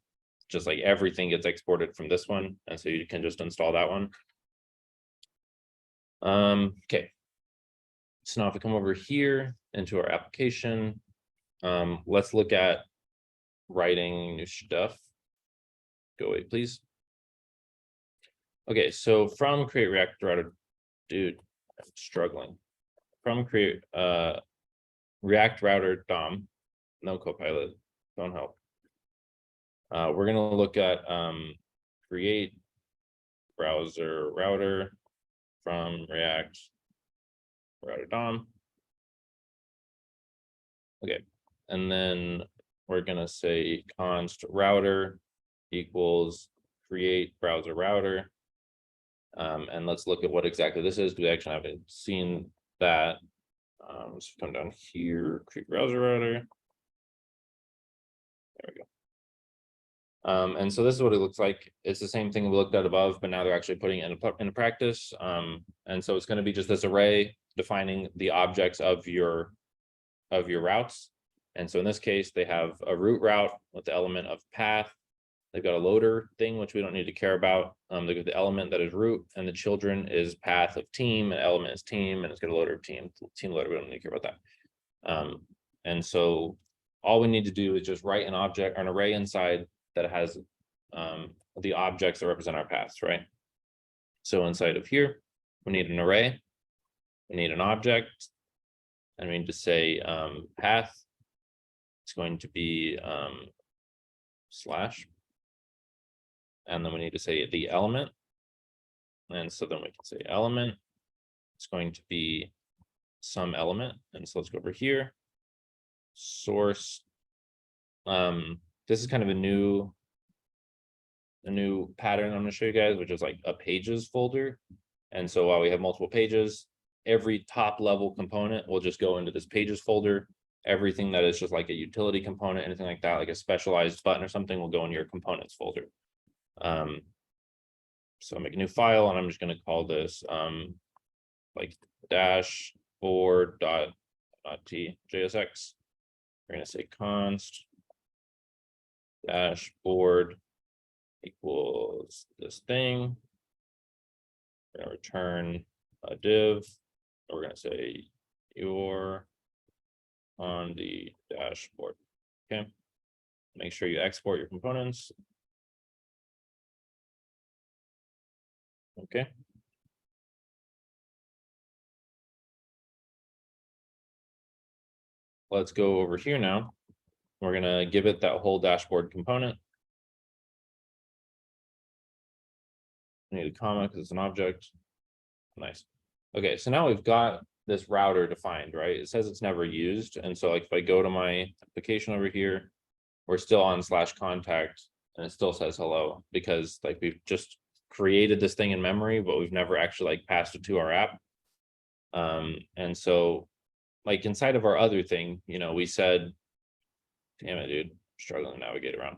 just like everything gets exported from this one, and so you can just install that one. Okay. So now if we come over here into our application, let's look at writing new stuff. Go away, please. Okay, so from create React Router, dude, I'm struggling. From create React Router DOM, no Copilot, don't help. We're gonna look at create browser router from React Router DOM. Okay, and then we're gonna say const router equals create browser router. And let's look at what exactly this is. We actually haven't seen that. Let's come down here, create browser router. There we go. And so this is what it looks like. It's the same thing we looked at above, but now they're actually putting it into practice. And so it's going to be just this array defining the objects of your routes. And so in this case, they have a root route with the element of path. They've got a loader thing, which we don't need to care about. They've got the element that is root, and the children is path of team, and element is team, and it's got a loader of team loader. We don't need to care about that. And so all we need to do is just write an object or an array inside that has the objects that represent our paths, right? So inside of here, we need an array, we need an object, and we need to say path. It's going to be slash. And then we need to say the element. And so then we can say element. It's going to be some element. And so let's go over here. Source. This is kind of a new pattern I'm going to show you guys, which is like a pages folder. And so while we have multiple pages, every top level component will just go into this pages folder. Everything that is just like a utility component, anything like that, like a specialized button or something, will go in your components folder. So I'll make a new file, and I'm just going to call this like dashboard.tsx. We're going to say const dashboard equals this thing. We're going to return a div. We're going to say you're on the dashboard. Okay. Make sure you export your components. Okay. Let's go over here now. We're gonna give it that whole dashboard component. I need a comma because it's an object. Nice. Okay, so now we've got this router defined, right? It says it's never used. And so like if I go to my application over here, we're still on /contact and it still says hello, because like we've just created this thing in memory, but we've never actually like passed it to our app. And so like inside of our other thing, you know, we said, damn it, dude, struggling to navigate around.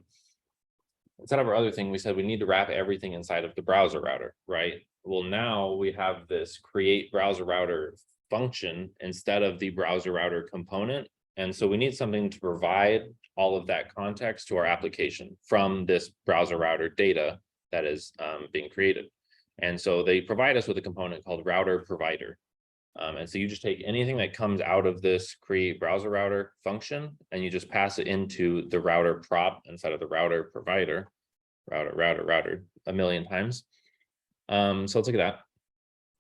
Inside of our other thing, we said we need to wrap everything inside of the browser router, right? Well, now we have this create browser router function instead of the browser router component. And so we need something to provide all of that context to our application from this browser router data that is being created. And so they provide us with a component called router provider. And so you just take anything that comes out of this create browser router function and you just pass it into the router prop inside of the router provider, router a million times. So let's look at that.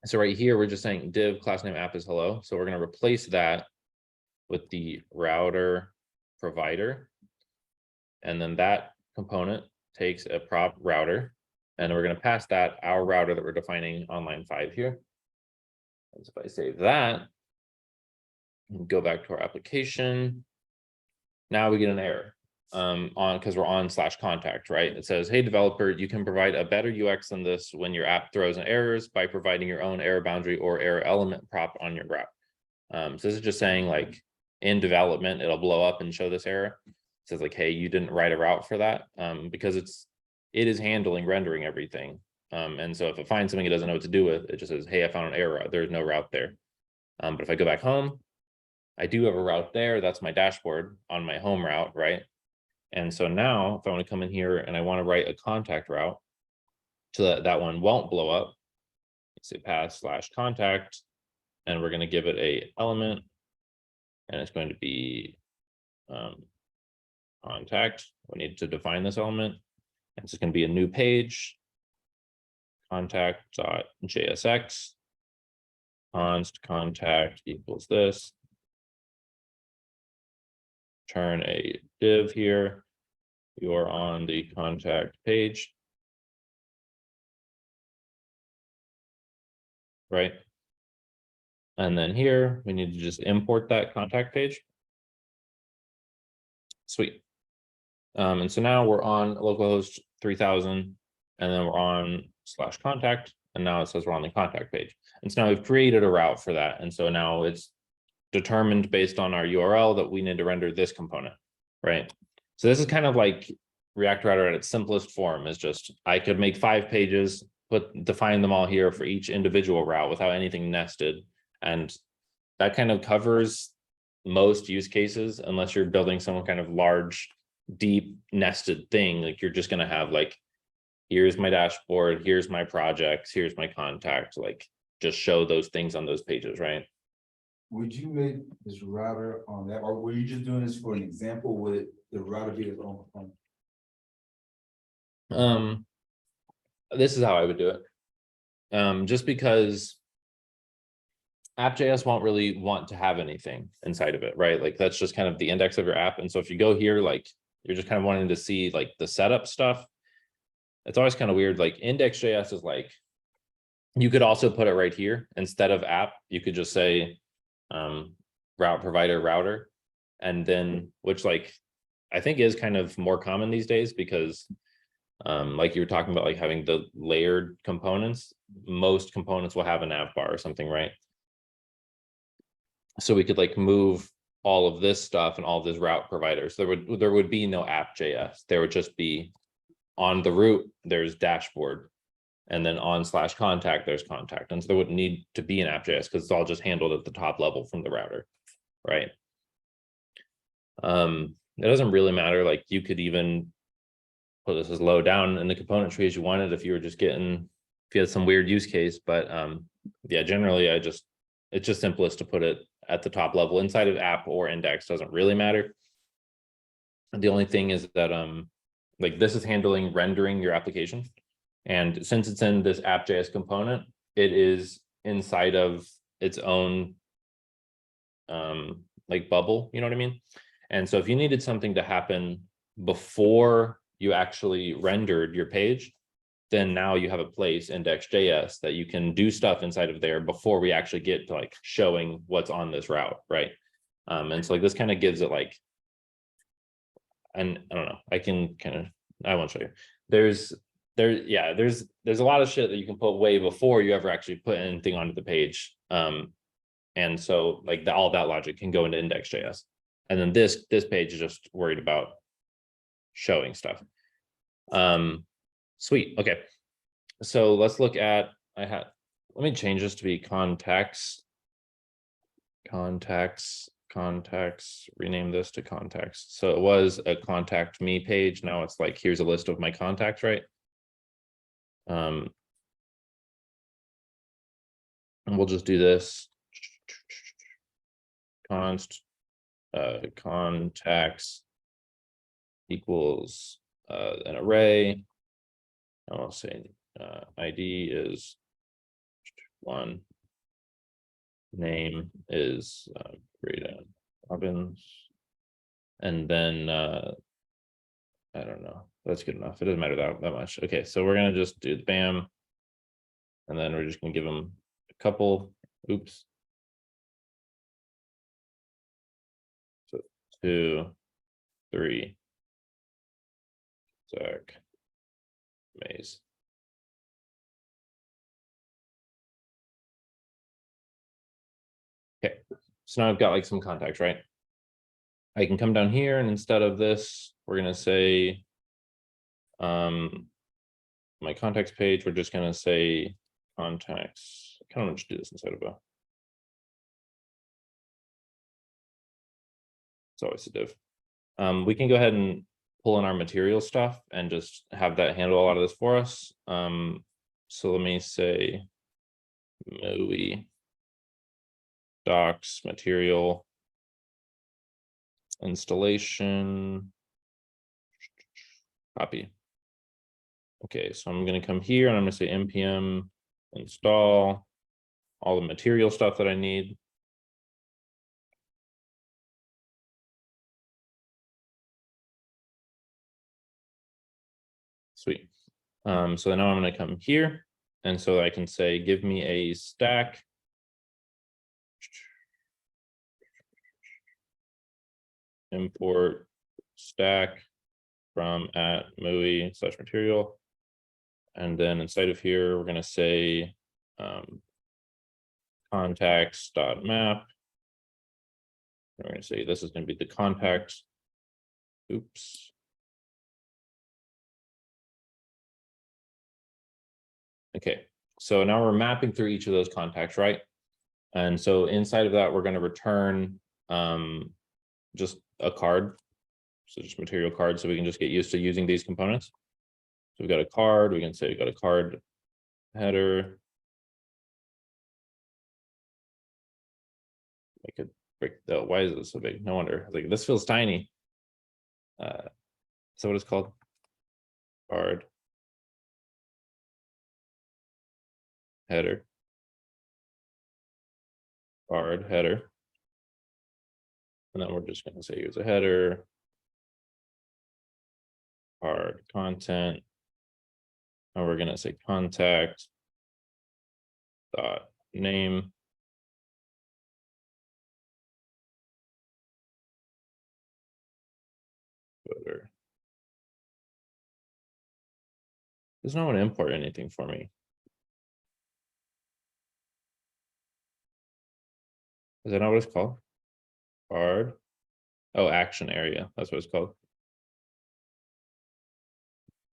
So right here, we're just saying div class name app is hello. So we're going to replace that with the router provider. And then that component takes a prop router. And we're going to pass that our router that we're defining on line 5 here. And so if I save that and go back to our application, now we get an error because we're on /contact, right? It says, hey, developer, you can provide a better UX than this when your app throws in errors by providing your own error boundary or error element prop on your route. So this is just saying like in development, it'll blow up and show this error. It says like, hey, you didn't write a route for that because it is handling rendering everything. And so if it finds something it doesn't know what to do with, it just says, hey, I found an error route. There's no route there. But if I go back home, I do have a route there. That's my dashboard on my home route, right? And so now if I want to come in here and I want to write a contact route so that that one won't blow up, say path/contact, and we're going to give it a element, and it's going to be contact. We need to define this element. And it's going to be a new page, contact.jsx, const contact equals this. Turn a div here. You're on the contact page. Right. And then here, we need to just import that contact page. Sweet. And so now we're on localhost 3000, and then we're on /contact, and now it says we're on the contact page. And so now we've created a route for that. And so now it's determined based on our URL that we need to render this component, right? So this is kind of like React Router at its simplest form, is just, I could make 5 pages, define them all here for each individual route without anything nested. And that kind of covers most use cases, unless you're building some kind of large, deep nested thing. Like you're just going to have like, here's my dashboard, here's my projects, here's my contact, like just show those things on those pages, right? Would you make this router on that, or were you just doing this for an example? Would the router be its own component? This is how I would do it. Just because app.js won't really want to have anything inside of it, right? Like that's just kind of the index of your app. And so if you go here, like you're just kind of wanting to see like the setup stuff, it's always kind of weird. Like index.js is like, you could also put it right here instead of app. You could just say route provider router, and then which like I think is kind of more common these days, because like you were talking about, like having the layered components, most components will have a nav bar or something, right? So we could like move all of this stuff and all of this route providers. There would be no app.js. There would just be on the root, there's dashboard, and then on /contact, there's contact. And so there wouldn't need to be an app.js because it's all just handled at the top level from the router, right? It doesn't really matter. Like you could even put this as low down in the component tree as you wanted if you were just getting, if you had some weird use case. But yeah, generally it's just simplest to put it at the top level inside of app or index, doesn't really matter. The only thing is that like this is handling rendering your application. And since it's in this app.js component, it is inside of its own like bubble, you know what I mean? And so if you needed something to happen before you actually rendered your page, then now you have a place, index.js, that you can do stuff inside of there before we actually get to like showing what's on this route, right? And so like this kind of gives it like, and I don't know, I can kind of, I won't show you. There's a lot of shit that you can put way before you ever actually put anything onto the page. And so like all that logic can go into index.js. And then this page is just worried about showing stuff. Sweet. Okay. So let's look at, let me change this to be contacts, rename this to contacts. So it was a contact me page. Now it's like, here's a list of my contacts, right? And we'll just do this. Const contacts equals an array. I'll say ID is 1. Name is Greta Robbins. And then I don't know. That's good enough. It doesn't matter that much. Okay, so we're gonna just do the BAM, and then we're just gonna give them a couple. Oops. So 2, 3. Zach Maze. Okay, so now I've got like some contacts, right? I can come down here, and instead of this, we're gonna say my my contacts page, we're just gonna say contacts. I kind of want to do this inside of a. It's always a div. We can go ahead and pull in our material stuff and just have that handle a lot of this for us. So let me say movie docs material installation copy. Okay, so I'm going to come here and I'm going to say npm install all the material stuff that I need. Sweet. So now I'm going to come here, and so I can say, give me a stack. Import stack from at movie/material. And then inside of here, we're going to say contacts.map. We're going to say this is going to be the contact. Oops. Okay, so now we're mapping through each of those contacts, right? And so inside of that, we're going to return just a card. So just material card, so we can just get used to using these components. So we've got a card, we can say we've got a card header. I could break the, why is it so big? No wonder. Like, this feels tiny. So what it's called? Card header. Card header. And then we're just going to say here's a header. Card content. And we're going to say contact dot name. Footer. There's no one to import anything for me. Is that not what it's called? Card. Oh, action area. That's what it's called.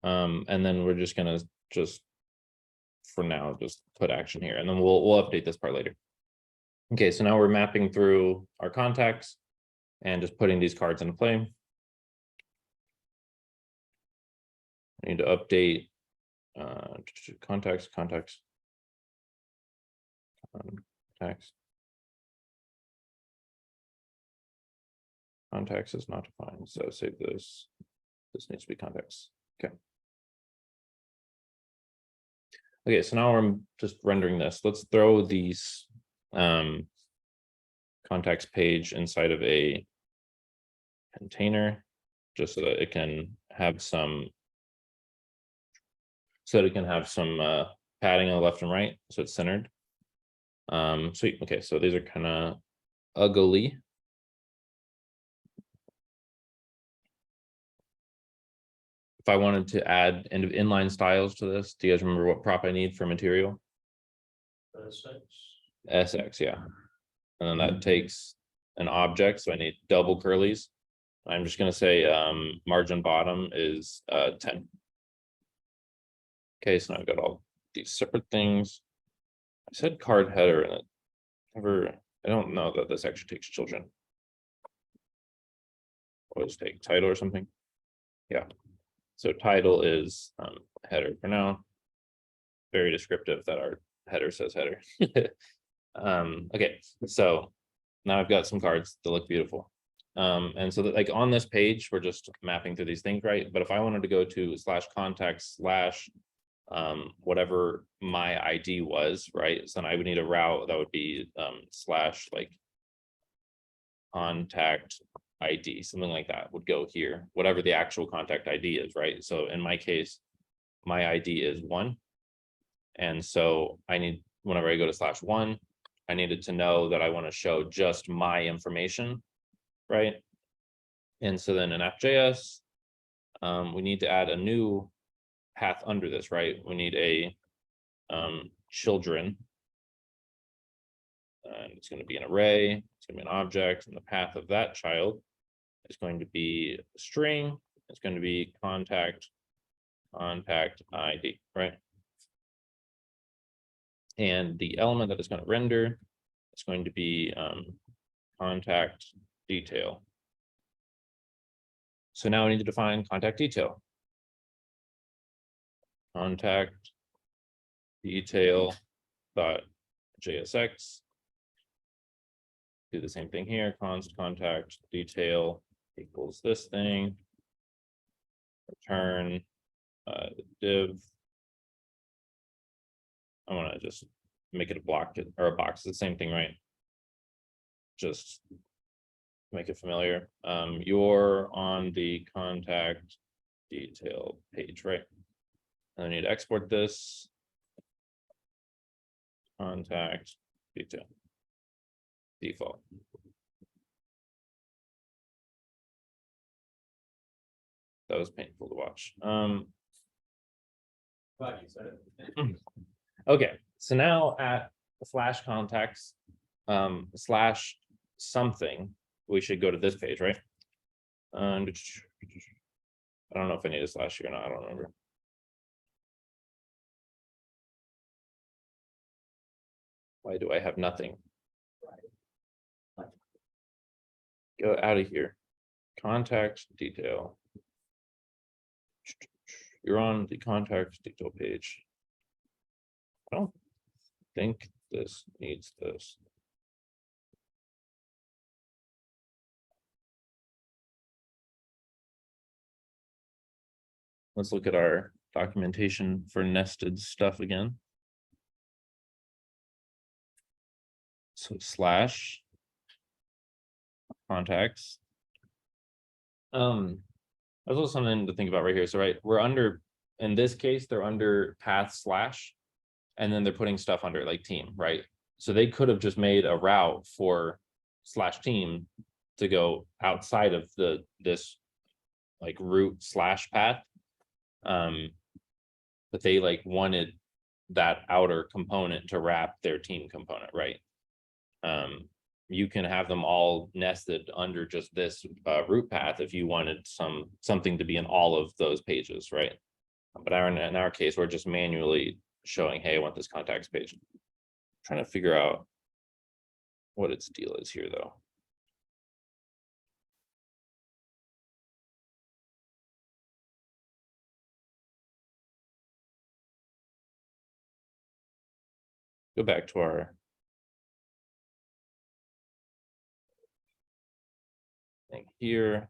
And then we're just gonna for now just put action here, and then we'll update this part later. Okay, so now we're mapping through our contacts and just putting these cards into play. I need to update contacts. Contacts is not defined, so save this. This needs to be contacts. Okay. Okay, so now I'm just rendering this. Let's throw these contacts page inside of a container, just so that it can have some padding on the left and right, so it's centered. Sweet. Okay, so these are kind of ugly. If I wanted to add inline styles to this, do you guys remember what prop I need for material? SX, yeah. And then that takes an object, so I need double curlies. I'm just going to say margin bottom is 10. Okay, so now I've got all these separate things. I said card header, and I don't know that this actually takes children. I'll just take title or something. Yeah. So title is header for now. Very descriptive that our header says header. Okay, so now I've got some cards that look beautiful. And so that, like, on this page, we're just mapping through these things, right? But if I wanted to go to /contacts/ whatever my ID was, right? So then I would need a route that would be / like contact ID, something like that would go here, whatever the actual contact ID is, right? So in my case, my ID is 1. And so I need, whenever I go to /1, I needed to know that I want to show just my information, right? And so then in app.js, we need to add a new path under this, right? We need a children. And it's going to be an array, it's going to be an object, and the path of that child is going to be a string. It's going to be contact contact ID, right? And the element that is going to render is going to be contact detail. So now we need to define contact detail. Contact detail dot JSX. Do the same thing here, const contact detail equals this thing. Return div. I want to just make it a block or a box, the same thing, right? Just make it familiar. You're on the contact detail page, right? And I need to export this. Contact detail. Default. That was painful to watch. Glad you said it. Okay, so now at slash contacts, slash something, we should go to this page, right? And I don't know if I need a slash here or not, I don't remember. Why do I have nothing? Go out of here. Contact detail. You're on the contact detail page. I don't think this needs this. Let's look at our documentation for nested stuff again. So slash contacts. There's also something to think about right here. So right, we're under, in this case, they're under path slash, and then they're putting stuff under like team, right? So they could have just made a route for slash team to go outside of this like root slash path. But they like wanted that outer component to wrap their team component, right? You can have them all nested under just this root path if you wanted something to be in all of those pages, right? But in our case, we're just manually showing, hey, I want this contacts page. I'm trying to figure out what its deal is here, though. Go back to our thing here.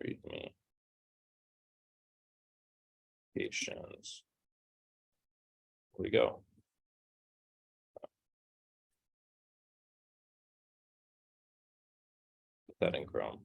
Read me. Patients. Here we go. Put that in Chrome.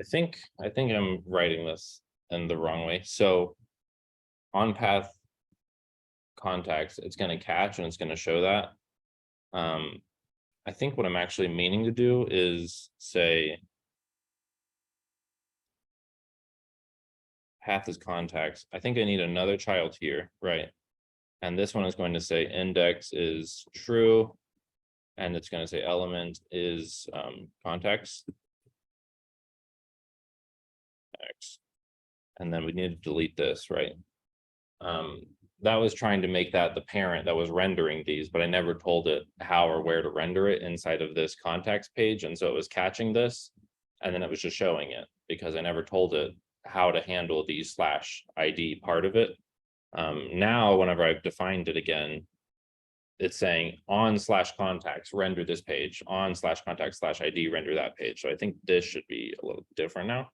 I think I'm writing this in the wrong way. So on path contacts, it's going to catch and it's going to show that. I think what I'm actually meaning to do is say path is contacts. I think I need another child here, right? And this one is going to say index is true. And it's going to say element is contacts. And then we need to delete this, right? That was trying to make that the parent that was rendering these, but I never told it how or where to render it inside of this contacts page. And so it was catching this, and then it was just showing it because I never told it how to handle the slash ID part of it. Now, whenever I've defined it again, it's saying on slash contacts, render this page, on slash contacts slash ID, render that page. So I think this should be a little different now.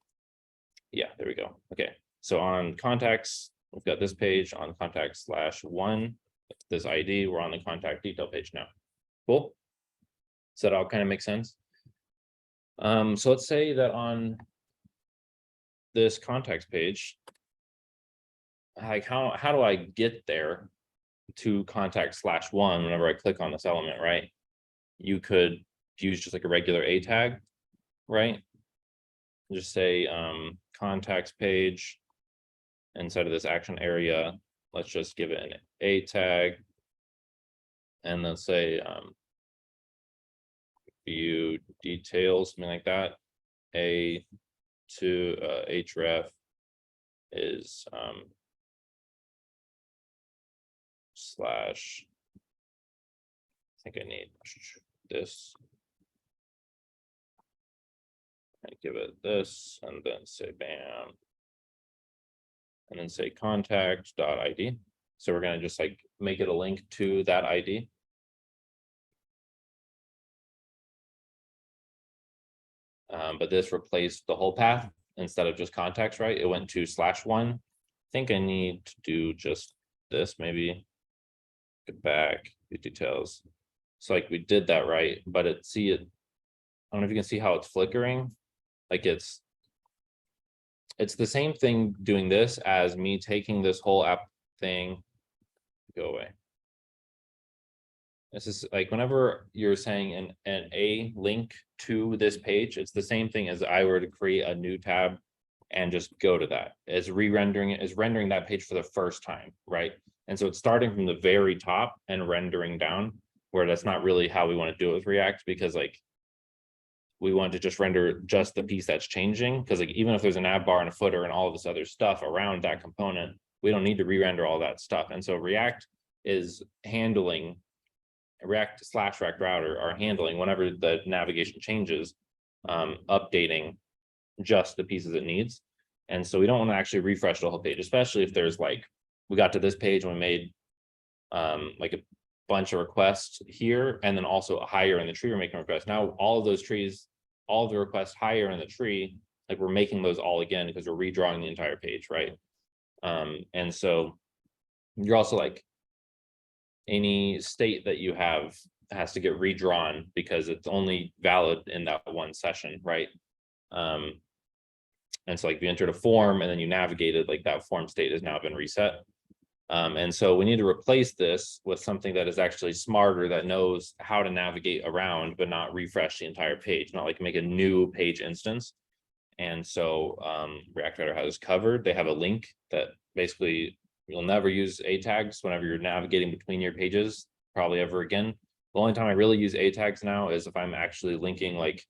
Yeah, there we go. Okay, so on contacts, we've got this page on contacts /1, this ID, we're on the contact detail page now. Cool. So that all kind of makes sense. So let's say that on this contacts page, like, how do I get there to contact /1 whenever I click on this element, right? You could use just like a regular A tag, right? Just say, contacts page. Inside of this action area, let's just give it an A tag. And then say, view details, something like that. A to href is slash. I think I need this. And give it this, and then say bam. And then say contact.id. So we're gonna just like make it a link to that ID. But this replaced the whole path instead of just contacts, right? It went to /1. I think I need to do just this, maybe. Get back, the details. So like we did that right, but I don't know if you can see how it's flickering. Like it's the same thing doing this as me taking this whole app thing. Go away. This is like whenever you're saying an A link to this page, it's the same thing as I were to create a new tab and just go to that. As re-rendering it, is rendering that page for the first time, right? And so it's starting from the very top and rendering down, where that's not really how we want to do it with React, because like we want to just render just the piece that's changing, because like even if there's an app bar and a footer and all of this other stuff around that component, we don't need to re-render all that stuff. And so React is handling React/React Router are handling whenever the navigation changes, updating just the pieces it needs. And so we don't want to actually refresh the whole page, especially if there's like, we got to this page and we made like a bunch of requests here, and then also higher in the tree, we're making requests. Now all of those trees, all of the requests higher in the tree, like we're making those all again because we're redrawing the entire page, right? And so you're also like, any state that you have has to get redrawn because it's only valid in that one session, right? And so like if you entered a form and then you navigated, like that form state has now been reset. And so we need to replace this with something that is actually smarter, that knows how to navigate around, but not refresh the entire page, not like make a new page instance. And so React Router has covered. They have a link that basically you'll never use A tags whenever you're navigating between your pages, probably ever again. The only time I really use A tags now is if I'm actually linking like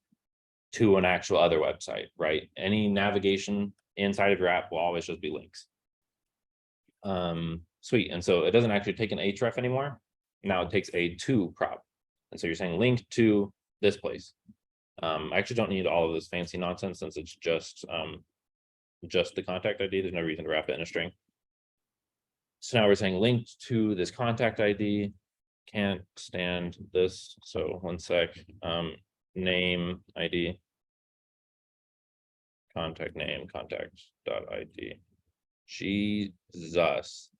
to an actual other website, right? Any navigation inside of your app will always just be links. Sweet. And so it doesn't actually take an href anymore. Now it takes a to prop. And so you're saying link to this place. I actually don't need all of this fancy nonsense since it's just the contact ID. There's no reason to wrap it in a string. So now we're saying linked to this contact ID. Can't stand this. So one sec. Name ID. Contact name, contact.id. Jesus.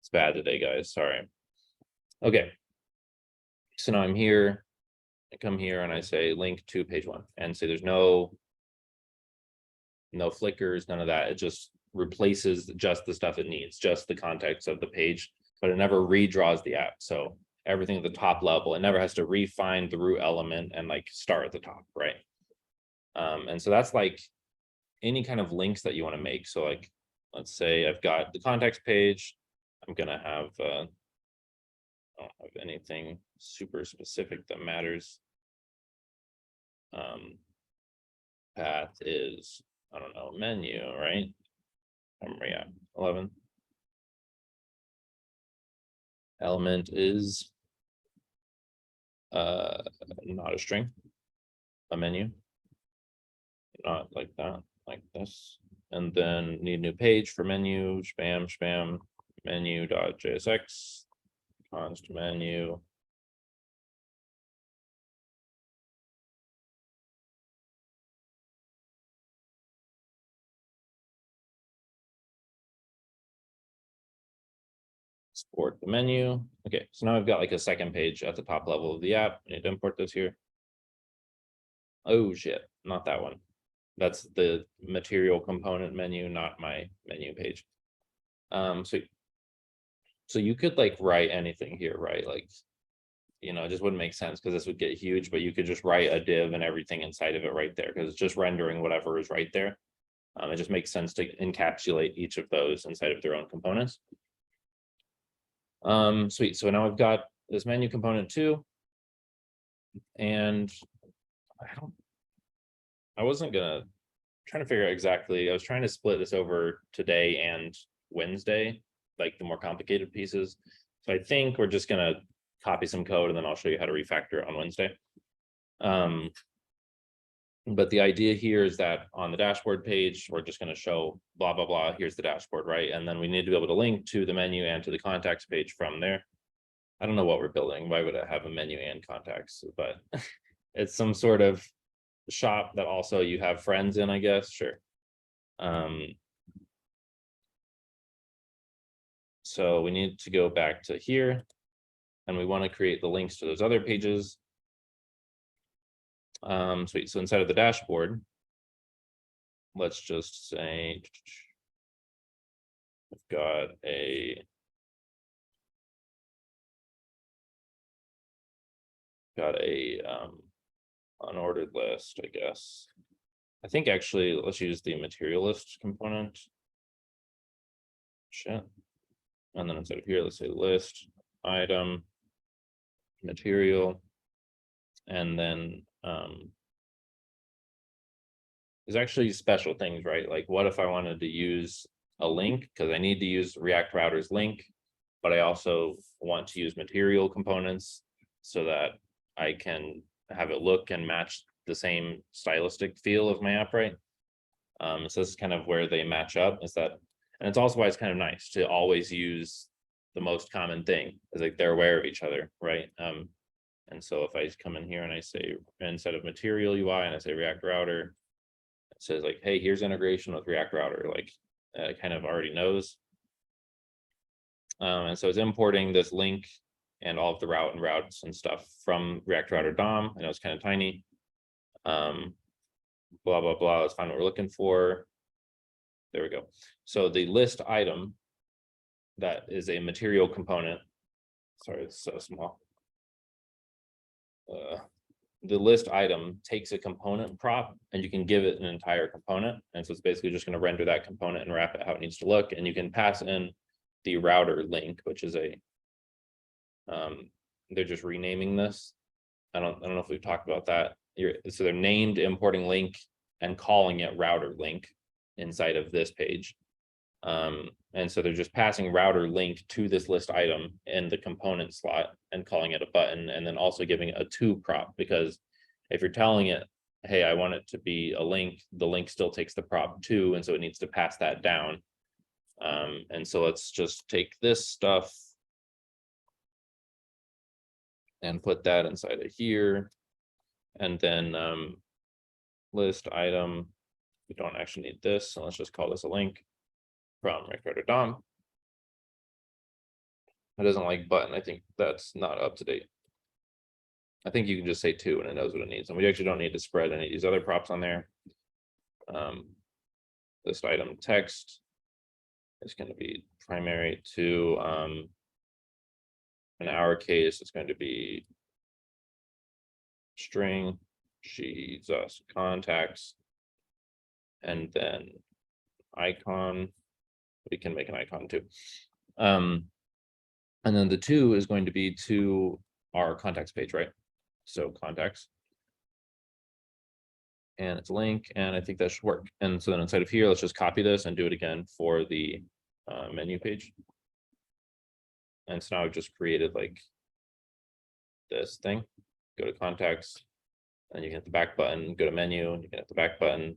It's bad today, guys. Sorry. Okay. So now I'm here. I come here and I say link to page 1 and say there's no flickers, none of that. It just replaces just the stuff it needs, just the context of the page, but it never redraws the app. So everything at the top level, it never has to refine the root element and like start at the top, right? And so that's like any kind of links that you want to make. So like, let's say I've got the context page. I'm gonna have I don't have anything super specific that matters. Path is, I don't know, menu, right? Yeah, 11. Element is not a string, a menu. Not like that, like this. And then need new page for menu, spam, menu.jsx, const menu. Export the menu. Okay, so now I've got like a second page at the top level of the app. I need to import this here. Oh shit, not that one. That's the material component menu, not my menu page. So you could like write anything here, right? Like, you know, it just wouldn't make sense because this would get huge, but you could just write a div and everything inside of it right there because it's just rendering whatever is right there. It just makes sense to encapsulate each of those inside of their own components. Sweet. So now I've got this menu component too. And I wasn't gonna trying to figure out exactly. I was trying to split this over today and Wednesday, like the more complicated pieces. So I think we're just gonna copy some code and then I'll show you how to refactor it on Wednesday. But the idea here is that on the dashboard page, we're just going to show blah, blah, blah. Here's the dashboard, right? And then we need to be able to link to the menu and to the contacts page from there. I don't know what we're building. Why would I have a menu and contacts? But it's some sort of shop that also you have friends in, I guess. Sure. So we need to go back to here and we want to create the links to those other pages. Sweet. So inside of the dashboard, let's just say I've got a unordered list, I guess. I think actually let's use the material list component. Shit. And then inside of here, let's say list item material, and then there's actually special things, right? Like what if I wanted to use a link because I need to use React Router's link, but I also want to use material components so that I can have it look and match the same stylistic feel of my app, right? So this is kind of where they match up, is that, and it's also why it's kind of nice to always use the most common thing, is like they're aware of each other, right? And so if I come in here and I say, instead of material UI and I say React Router, it says like, hey, here's integration with React Router, like it kind of already knows. And so it's importing this link and all of the routes and stuff from React Router DOM. I know it's kind of tiny. Blah, blah, blah. Let's find what we're looking for. There we go. So the list item, that is a material component. Sorry, it's so small. The list item takes a component prop and you can give it an entire component. And so it's basically just going to render that component and wrap it how it needs to look. And you can pass in the router link, which is a, they're just renaming this. I don't know if we've talked about that. So they're named importing link and calling it router link inside of this page. And so they're just passing router link to this list item in the component slot and calling it a button, and then also giving it a to prop, because if you're telling it, hey, I want it to be a link, the link still takes the prop to, and so it needs to pass that down. And so let's just take this stuff and put that inside of here. And then list item, we don't actually need this, so let's just call this a link from React Router DOM. It doesn't like button. I think that's not up to date. I think you can just say to and it knows what it needs. And we actually don't need to spread any of these other props on there. List item text is going to be primary to, in our case, it's going to be string, she's us contacts, and then icon. We can make an icon too. And then the to is going to be to our contacts page, right? So contacts. And it's a link, and I think that should work. And so then inside of here, let's just copy this and do it again for the menu page. And so now I've just created like this thing. Go to contacts, and you can hit the back button, go to menu, and you can hit the back button.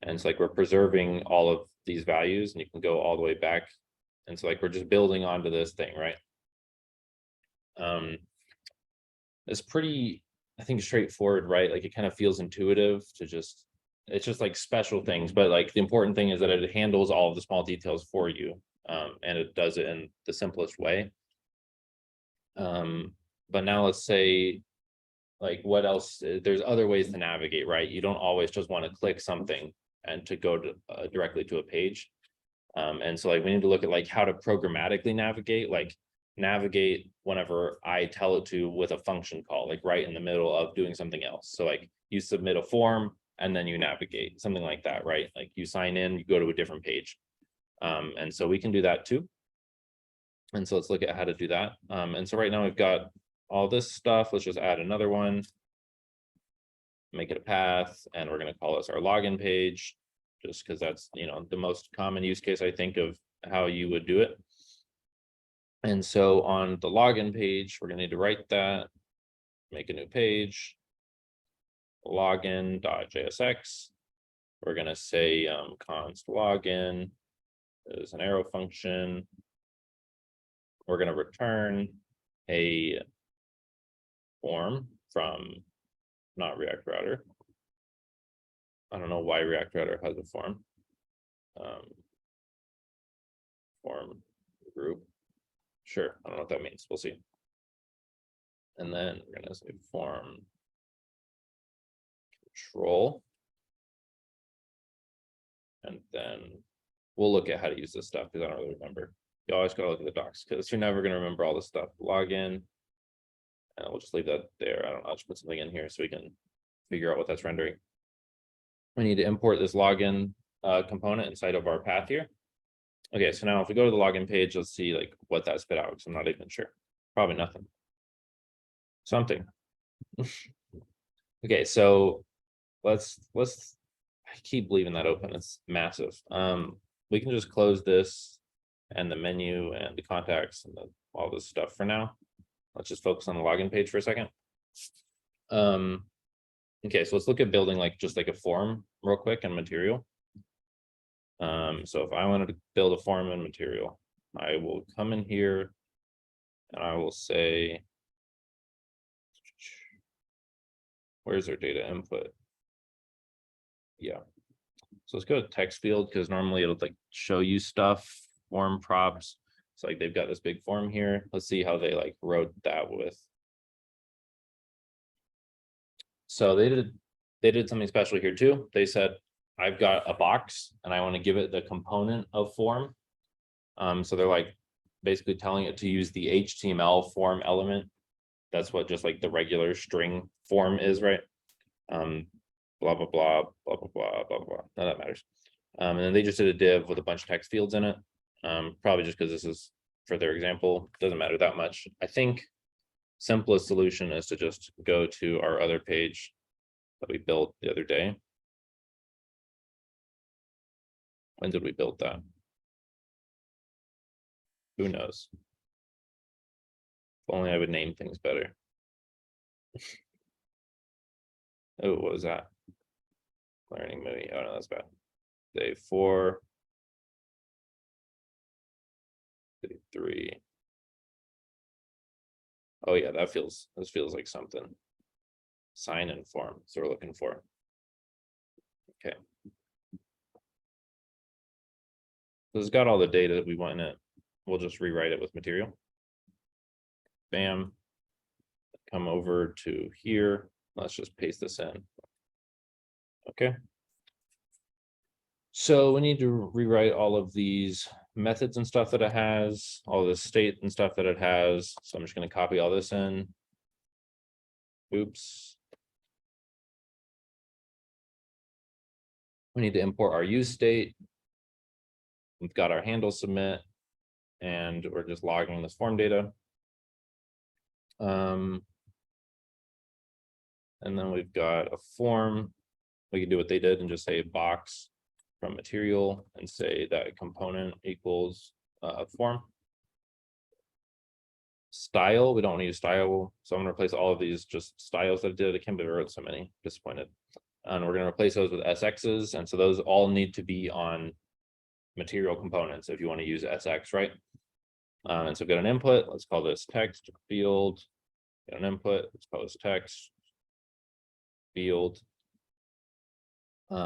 And it's like we're preserving all of these values, and you can go all the way back. And so like we're just building onto this thing, right? It's pretty, I think, straightforward, right? Like it kind of feels intuitive to just, it's just like special things, but like the important thing is that it handles all of the small details for you, and it does it in the simplest way. But now let's say, like what else? There's other ways to navigate, right? You don't always just want to click something and to go to directly to a page. And so like we need to look at like how to programmatically navigate, like navigate whenever I tell it to with a function call, like right in the middle of doing something else. So like you submit a form and then you navigate, something like that, right? Like you sign in, you go to a different page. And so we can do that too. And so let's look at how to do that. And so right now we've got all this stuff. Let's just add another one. Make it a path, and we're going to call this our login page, just because that's, you know, the most common use case I think of how you would do it. And so on the login page, we're going to need to write that, make a new page, login.jsx. We're going to say const login is an arrow function. We're going to return a form from not React Router. I don't know why React Router has a form. Form group. Sure, I don't know what that means. We'll see. And then we're going to say form control. And then we'll look at how to use this stuff because I don't really remember. You always gotta look at the docs because you're never gonna remember all this stuff. Login. And we'll just leave that there. I don't know, I'll just put something in here so we can figure out what that's rendering. We need to import this login component inside of our path here. Okay, so now if we go to the login page, let's see like what that spit out, because I'm not even sure. Probably nothing. Something. Okay, so let's I keep leaving that open. It's massive. We can just close this and the menu and the contacts and all this stuff for now. Let's just focus on the login page for a second. Okay, so let's look at building like just like a form real quick and material. So if I wanted to build a form and material, I will come in here and I will say, where's our data input? Yeah. So let's go to text field because normally it'll like show you stuff, form props. So like they've got this big form here. Let's see how they like wrote that with. So they did something special here too. They said, I've got a box and I want to give it the component of form. So they're like basically telling it to use the HTML form element. That's what just like the regular string form is, right? Blah, blah, blah, blah, blah, blah, blah, blah. None of that matters. And then they just did a div with a bunch of text fields in it. Probably just because this is for their example, doesn't matter that much. I think simplest solution is to just go to our other page that we built the other day. When did we build that? Who knows? If only I would name things better. Oh, what was that? Learning movie. Oh no, that's bad. Day 4. Day 3. Oh yeah, this feels like something. Sign in form. So we're looking for. Okay. So it's got all the data that we want in it. We'll just rewrite it with material. Bam. Come over to here. Let's just paste this in. Okay. So we need to rewrite all of these methods and stuff that it has, all the state and stuff that it has. So I'm just going to copy all this in. Oops. We need to import our use state. We've got our handle submit, and we're just logging this form data. And then we've got a form. We can do what they did and just say box from material and say that component equals form. Style, we don't want to use style. So I'm going to replace all of these just styles that I did. I can't believe I wrote so many, disappointed. And we're going to replace those with SXs. And so those all need to be on material components if you want to use SX, right? And so we've got an input. Let's call this text field. Got an input. Let's call this text field. We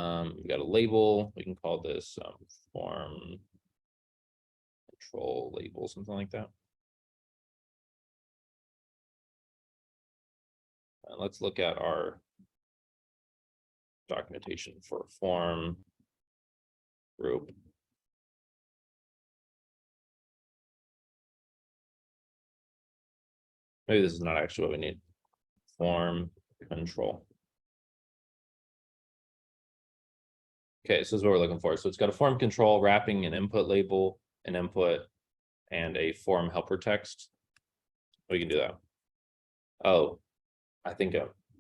got a label. We can call this form control label, something like that. And let's look at our documentation for form group. Maybe this is not actually what we need. Form control. Okay, so this is what we're looking for. So it's got a form control wrapping an input label, an input, and a form helper text. We can do that. Oh, I think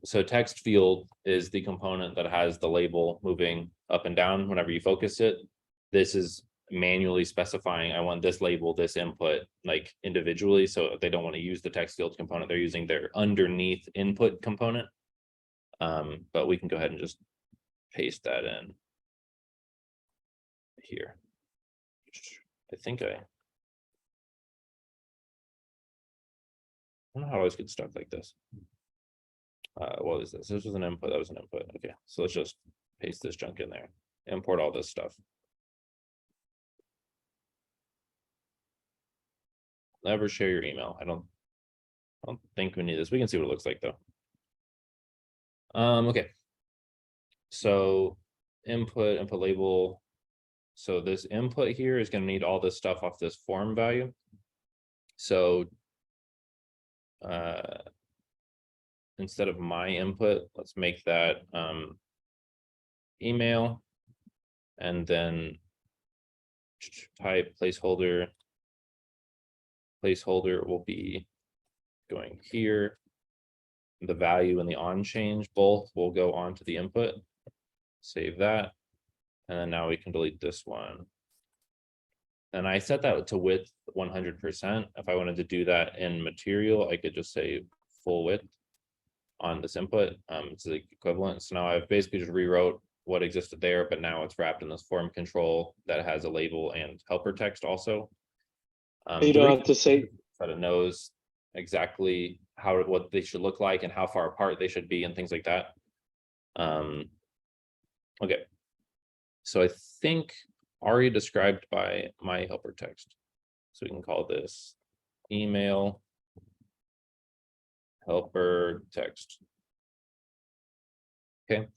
so text field is the component that has the label moving up and down whenever you focus it. This is manually specifying, I want this label, this input, like individually. So if they don't want to use the text field component, they're using their underneath input component. But we can go ahead and just paste that in here. I think I don't know how I always get stuck like this. What is this? This was an input, that was an input. Okay, so let's just paste this junk in there, import all this stuff. Never share your email. I don't think we need this. We can see what it looks like though. Okay. So input label. So this input here is going to need all this stuff off this form value. So instead of my input, let's make that email, and then type placeholder. Placeholder will be going here. The value and the on change both will go onto the input. Save that. And then now we can delete this one. And I set that to width 100%. If I wanted to do that in material, I could just say full width on this input. It's the equivalent. So now I've basically just rewrote what existed there, but now it's wrapped in this form control that has a label and helper text also. You don't have to say, But it knows exactly what they should look like and how far apart they should be and things like that. Okay. So I think already described by my helper text. So we can call this email helper text. Okay.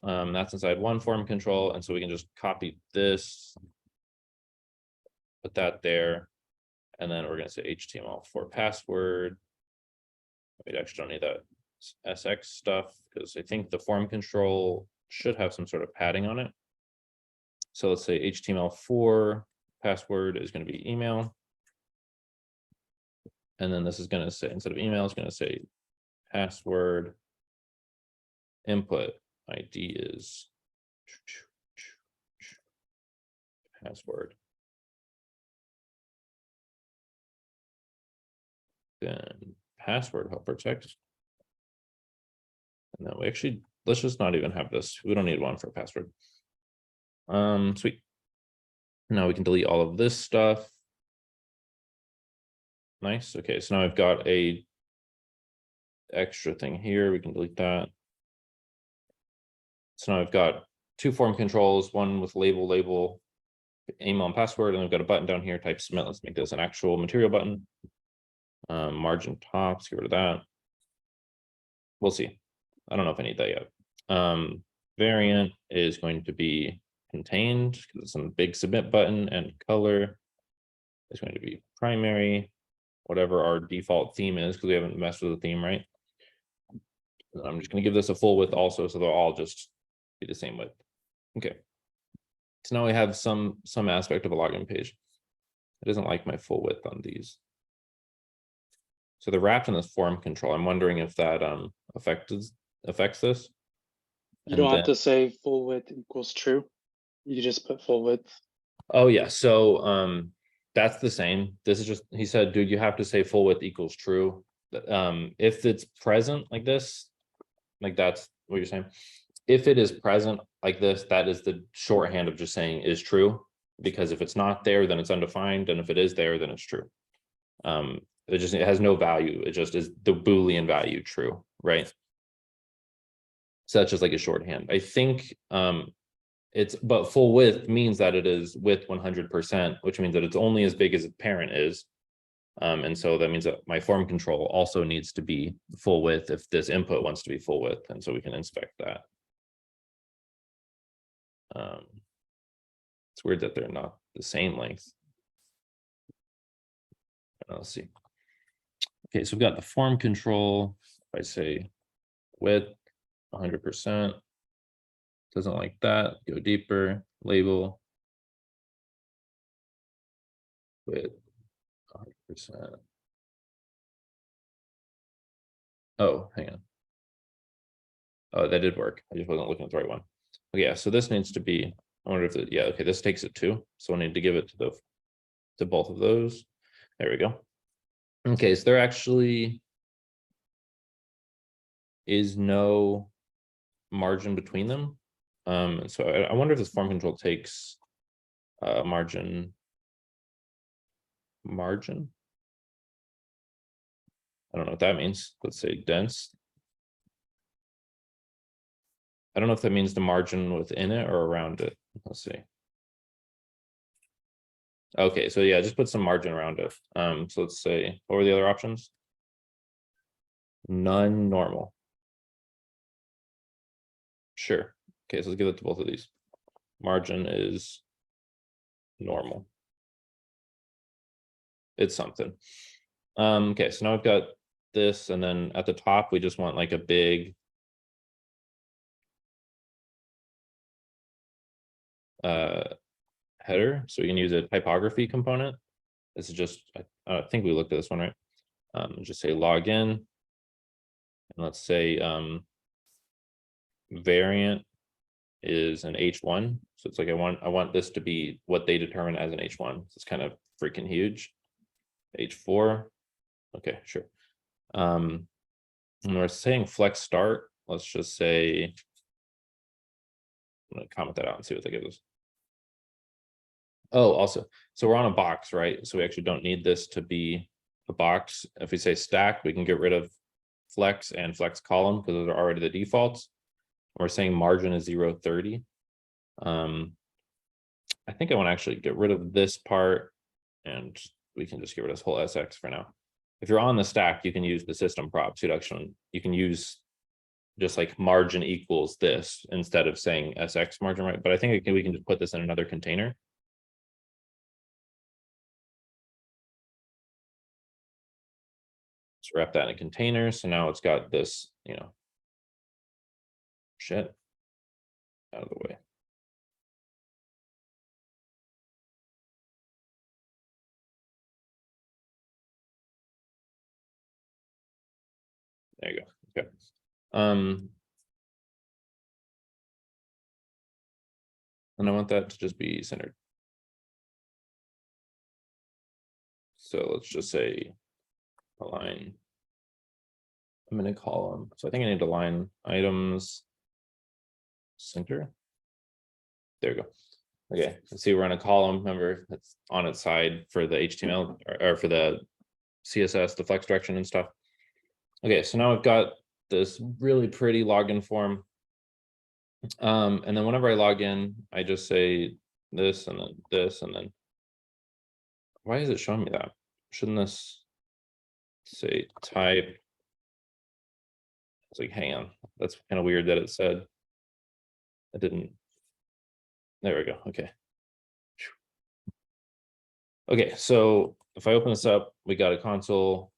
That's inside one form control. And so we can just copy this, put that there. And then we're going to say HTML for password. We actually don't need that SX stuff because I think the form control should have some sort of padding on it. So let's say HTML4 password is going to be email. And then this is going to say, instead of email, it's going to say password input ID is password. Then password helper text. And then we actually, let's just not even have this. We don't need one for password. Sweet. Now we can delete all of this stuff. Nice. Okay, so now I've got a extra thing here. We can delete that. So now I've got two form controls, one with label, email and password, and I've got a button down here, type submit. Let's make this an actual material button. Margin top, let's get rid of that. We'll see. I don't know if I need that yet. Variant is going to be contained because it's a big submit button, and color is going to be primary, whatever our default theme is, because we haven't messed with the theme, right? I'm just going to give this a full width also, so they'll all just be the same width. Okay. So now we have some aspect of a login page. It doesn't like my full width on these. So they're wrapped in this form control. I'm wondering if that affects this. you don't have to say full width equals true. You just put full width. Oh yeah, so that's the same. This is just, he said, dude, you have to say full width equals true. If it's present like this, like that's what you're saying. If it is present like this, that is the shorthand of just saying is true. Because if it's not there, then it's undefined, and if it is there, then it's true. It has no value. It just is the Boolean value true, right? So that's just like a shorthand. I think but full width means that it is width 100%, which means that it's only as big as the parent is. And so that means that my form control also needs to be full width if this input wants to be full width, and so we can inspect that. It's weird that they're not the same length. Let's see. Okay, so we've got the form control. If I say width 100%. Doesn't like that. Go deeper. Label. Width 100%. Oh, hang on. Oh, that did work. I just wasn't looking at the right one. Okay, yeah, so this needs to be, I wonder if it, yeah, okay, this takes it too. So I need to give it to both of those. There we go. Okay, so there actually is no margin between them. And so I wonder if this form control takes margin. I don't know what that means. Let's say dense. I don't know if that means the margin within it or around it. Let's see. Okay, so yeah, just put some margin around it. So let's say, what were the other options? None, normal. Sure. Okay, so let's give it to both of these. Margin is normal. It's something. Okay, so now I've got this, and then at the top, we just want like a big header, so we can use a typography component. This is just, I think we looked at this one, right? Just say login, and let's say variant is an H1. So it's like I want this to be what they determine as an H1. So it's kind of freaking huge. H4. Okay, sure. And we're saying flex start. Let's just say, I'm gonna comment that out and see what they give us. Oh, also, so we're on a box, right? So we actually don't need this to be a box. If we say stack, we can get rid of flex and flex column because those are already the defaults. We're saying margin is 0.30. I think I want to actually get rid of this part, and we can just get rid of this whole SX for now. If you're on the stack, you can use the system props reduction. You can use just like margin equals this instead of saying SX margin, right? But I think we can just put this in another container. Let's wrap that in a container. So now it's got this, you know, shit out of the way. There you go. Okay. And I want that to just be centered. So let's just say align. I'm in a column. So I think I need to align items center. There we go. Okay, let's see, we're on a column. Remember, it's on its side for the HTML or for the CSS, the flex direction and stuff. Okay, so now I've got this really pretty login form. And then whenever I log in, I just say this and then this, and then why is it showing me that? Shouldn't this say type? It's like, hang on, that's kind of weird that it said it didn't. There we go. Okay. Okay, so if I open this up, we got a console.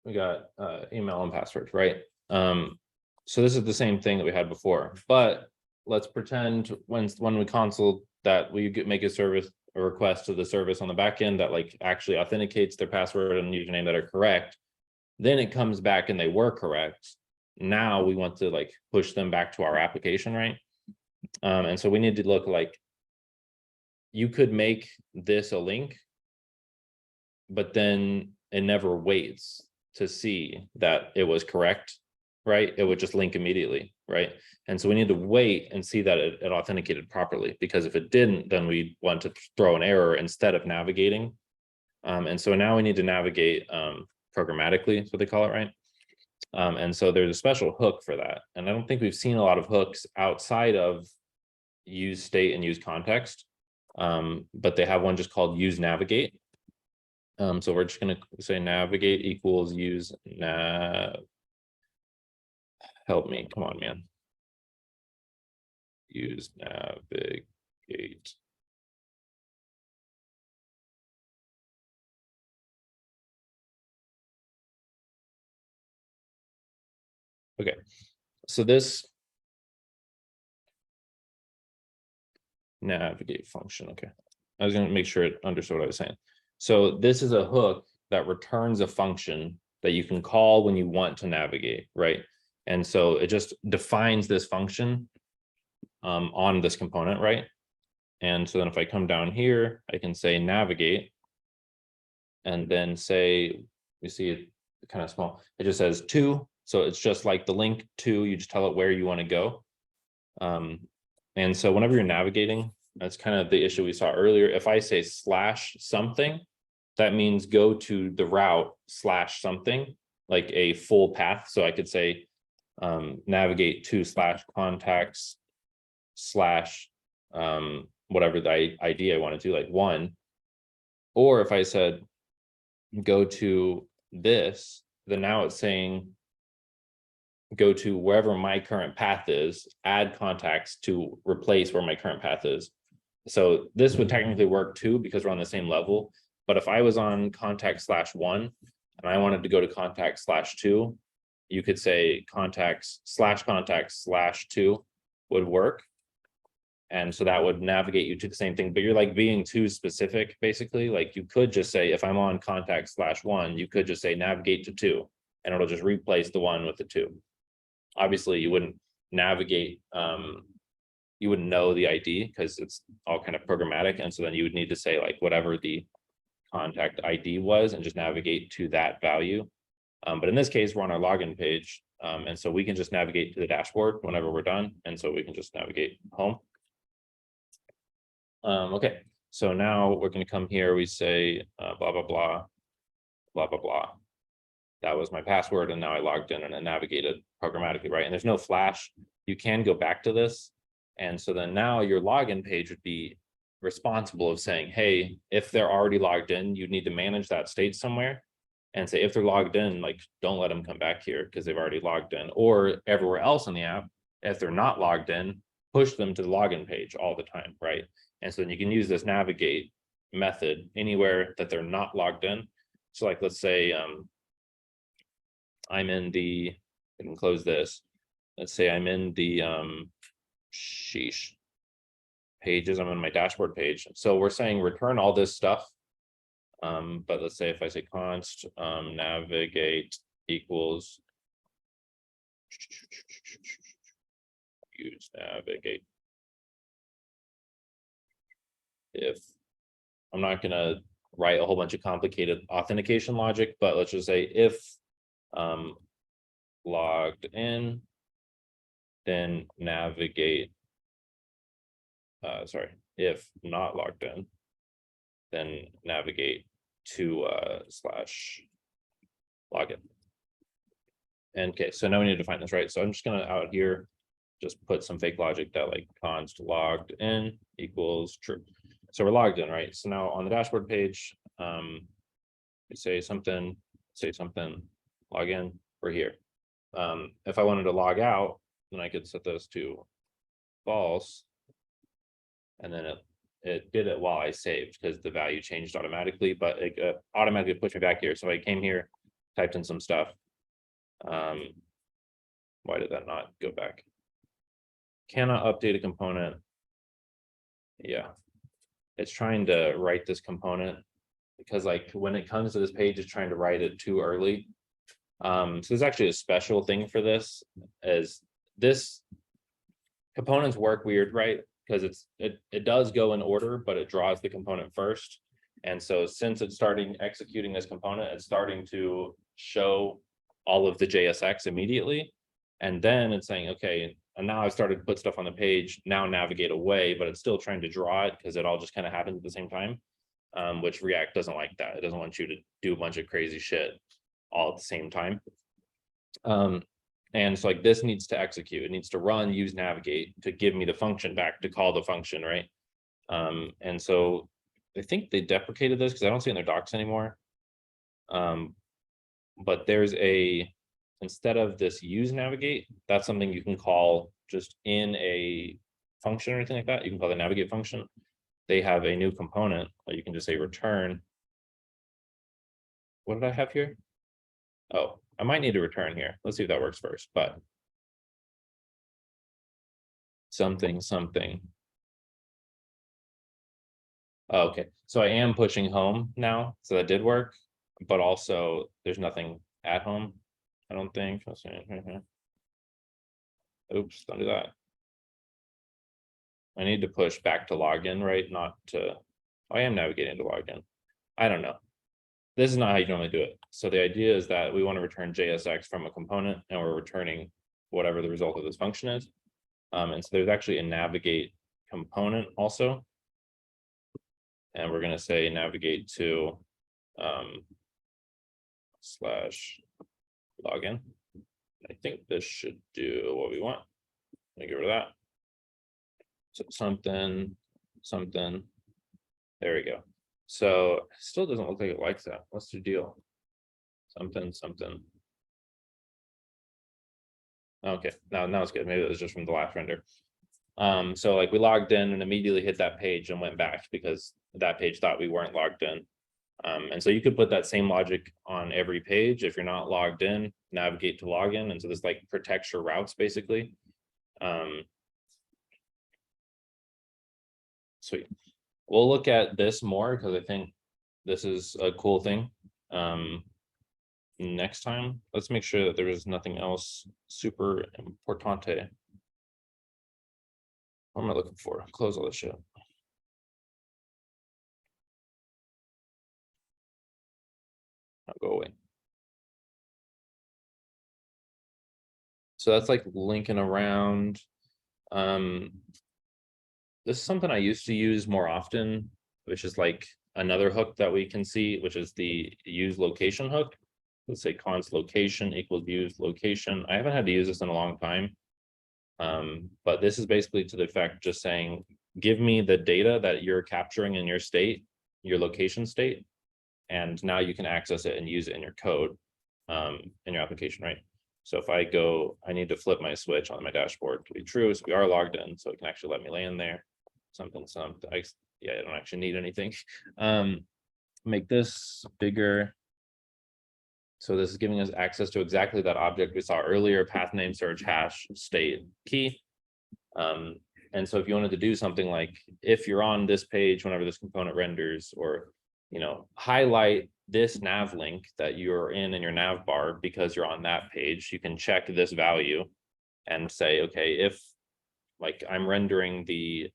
We got email and password, right? So this is the same thing that we had before, but let's pretend when we console that we make a request to the service on the back end that like actually authenticates their password and username that are correct. Then it comes back and they were correct. Now we want to like push them back to our application, right? And so we need to look like you could make this a link, but then it never waits to see that it was correct, right? It would just link immediately, right? And so we need to wait and see that it authenticated properly, because if it didn't, then we want to throw an error instead of navigating. And so now we need to navigate programmatically, is what they call it, right? And so there's a special hook for that. And I don't think we've seen a lot of hooks outside of use state and use context, but they have one just called use navigate. So we're just going to say navigate equals use nav. Help me, come on, man. Use navigate. Okay, so this navigate function, okay. I was gonna make sure it understood what I was saying. So this is a hook that returns a function that you can call when you want to navigate, right? And so it just defines this function on this component, right? And so then if I come down here, I can say navigate. And then say, you see it kind of small, it just says to, so it's just like the link to, you just tell it where you want to go. And so whenever you're navigating, that's kind of the issue we saw earlier. If I say slash something, that means go to the route slash something, like a full path. So I could say navigate to slash contacts slash whatever the ID I want to do, like 1. Or if I said go to this, then now it's saying go to wherever my current path is, add contacts to replace where my current path is. So this would technically work too, because we're on the same level. But if I was on contact /1 and I wanted to go to contact /2, you could say contacts /2 would work. And so that would navigate you to the same thing, but you're like being too specific, basically. Like you could just say, if I'm on contact /1, you could just say navigate to 2, and it'll just replace the 1 with the 2. Obviously, you wouldn't navigate, you wouldn't know the ID because it's all kind of programmatic. And so then you would need to say like whatever the contact ID was and just navigate to that value. But in this case, we're on our login page. And so we can just navigate to the dashboard whenever we're done. And so we can just navigate home. Okay, so now we're going to come here. We say blah, blah, blah, blah, blah, blah. That was my password. And now I logged in and I navigated programmatically, right? And there's no flash. You can go back to this. And so then now your login page would be responsible of saying, hey, if they're already logged in, you need to manage that state somewhere and say, if they're logged in, like, don't let them come back here because they've already logged in, or everywhere else in the app. If they're not logged in, push them to the login page all the time, right? And so then you can use this navigate method anywhere that they're not logged in. So like, let's say I'm in the, I can close this. Let's say I'm in the pages, I'm on my dashboard page. So we're saying return all this stuff. But let's say if I say const navigate equals use navigate. If I'm not going to write a whole bunch of complicated authentication logic, but let's just say if logged in, then navigate. Sorry, if not logged in, then navigate to /login. And okay, so now we need to define this, right? So I'm just gonna out here just put some fake logic that like const logged in equals true. So we're logged in, right? So now on the dashboard page, we say something, log in, we're here. If I wanted to log out, then I could set this to false. And then it did it while I saved because the value changed automatically, but it automatically pushed me back here. So I came here, typed in some stuff. Why did that not go back? Cannot update a component. Yeah, it's trying to write this component because like when it comes to this page, it's trying to write it too early. So there's actually a special thing for this, as this components work weird, right? Because it does go in order, but it draws the component first. And so since it's starting executing this component, it's starting to show all of the JSX immediately. And then it's saying, okay, and now I've started to put stuff on the page, now navigate away, but it's still trying to draw it because it all just kind of happens at the same time, which React doesn't like that. It doesn't want you to do a bunch of crazy shit all at the same time. And so like this needs to execute, it needs to run, use navigate to give me the function back to call the function, right? And so I think they deprecated this because I don't see it in their docs anymore. But there's instead of this use navigate, that's something you can call just in a function or anything like that. You can call the navigate function. They have a new component, or you can just say return. What did I have here? Oh, I might need to return here. Let's see if that works first, but. Something. Oh, okay, so I am pushing home now, so that did work, but also there's nothing at home. I don't think. Let's see. Oops, don't do that. I need to push back to login, right? Not to. I am navigating to login. I don't know. This is not how you normally do it. So the idea is that we want to return JSX from a component, and we're returning whatever the result of this function is. And so there's actually a navigate component also. And we're going to say navigate to slash login. I think this should do what we want. Let me get rid of that. So something. There we go. So it still doesn't look like it likes that. What's the deal? Something. Okay, now it's good. Maybe it was just from the last render. So like we logged in and immediately hit that page and went back because that page thought we weren't logged in. And so you could put that same logic on every page. If you're not logged in, navigate to login. And so this like protects your routes basically. Sweet. We'll look at this more because I think this is a cool thing. Next time, let's make sure that there is nothing else super importante. What am I looking for? Close all this shit. I'll go away. So that's like linking around. This is something I used to use more often, which is like another hook that we can see, which is the use location hook. Let's say const location equals use location. I haven't had to use this in a long time. But this is basically to the effect just saying, give me the data that you're capturing in your state, your location state, and now you can access it and use it in your code, in your application, right? So if I go, I need to flip my switch on my dashboard to be true. So we are logged in, so it can actually let me land there. Something. Yeah, I don't actually need anything. Make this bigger. So this is giving us access to exactly that object we saw earlier, path name, search, hash, state, key. And so if you wanted to do something like, if you're on this page, whenever this component renders, or, highlight this nav link that you're in your nav bar because you're on that page, you can check this value and say, okay, if like I'm rendering the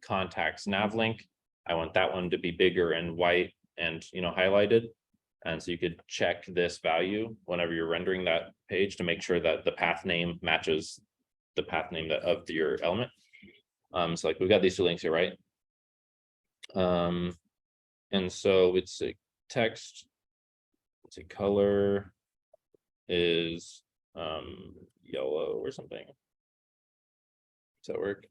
contacts nav link, I want that one to be bigger and white and, highlighted. And so you could check this value whenever you're rendering that page to make sure that the path name matches the path name of your element. So like we've got these two links here, right? And so it's a text, it's a color is yellow or something. Does that work?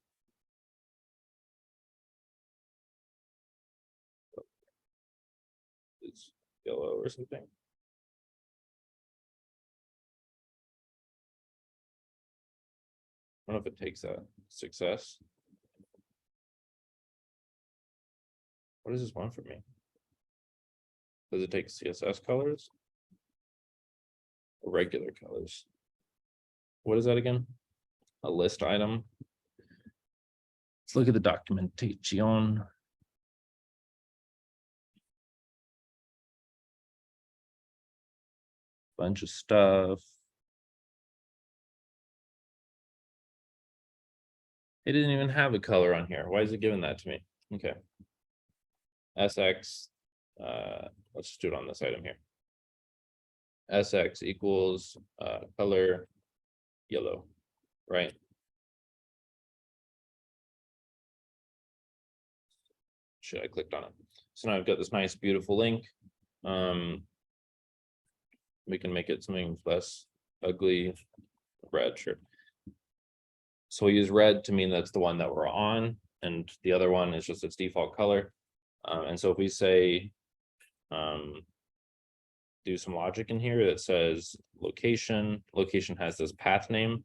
It's yellow or something. I don't know if it takes that success. What does this want from me? Does it take CSS colors? Or regular colors? What is that again? A list item. Let's look at the documentation. Bunch of stuff. It didn't even have a color on here. Why is it giving that to me? Okay. SX, let's just do it on this item here. SX equals color yellow, right? Should I clicked on it? So now I've got this nice, beautiful link. We can make it something less ugly, red, sure. So we use red to mean that's the one that we're on, and the other one is just its default color. And so if we say, do some logic in here that says location has this path name.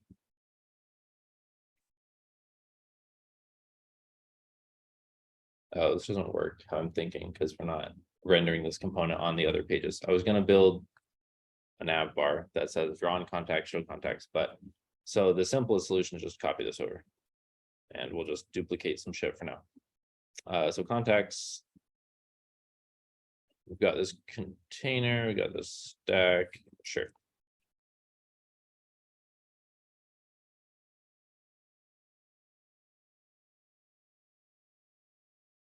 Oh, this doesn't work how I'm thinking because we're not rendering this component on the other pages. I was going to build a nav bar that says if you're on contacts, show contacts, but so the simplest solution is just copy this over. And we'll just duplicate some shit for now. So contacts. We've got this container, we got this stack, sure.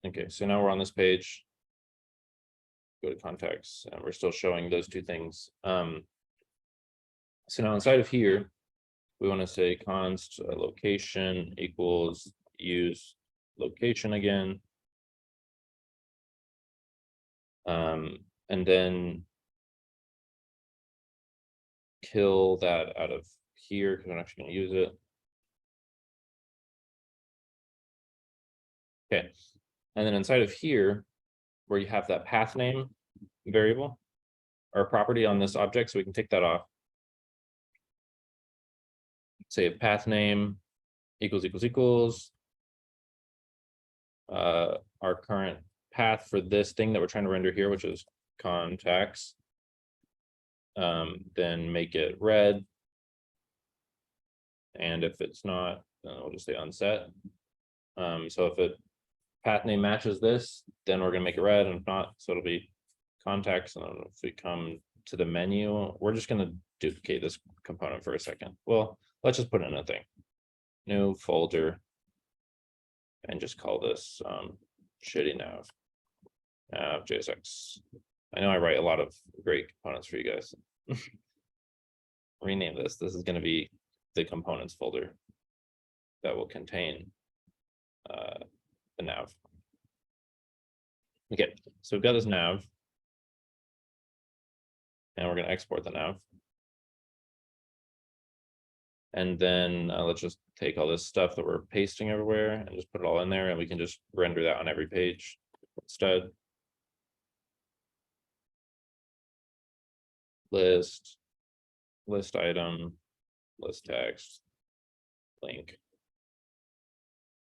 Okay, so now we're on this page. Go to contacts, and we're still showing those two things. So now inside of here, we want to say const location equals use location again. And then kill that out of here because we're not actually going to use it. Okay, and then inside of here, where you have that path name variable or property on this object, so we can take that off. Say path name equals our current path for this thing that we're trying to render here, which is contacts. Then make it red. And if it's not, then we'll just say unset. So if it path name matches this, then we're gonna make it red, and if not, so it'll be contacts. And then if we come to the menu, we're just gonna duplicate this component for a second. Well, let's just put in a thing, new folder, and just call this shitty nav JSX. I know I write a lot of great components for you guys. Rename this. This is going to be the components folder that will contain the nav. Okay, so we've got this nav, and we're going to export the nav. And then let's just take all this stuff that we're pasting everywhere and just put it all in there, and we can just render that on every page instead. List item, list text, link,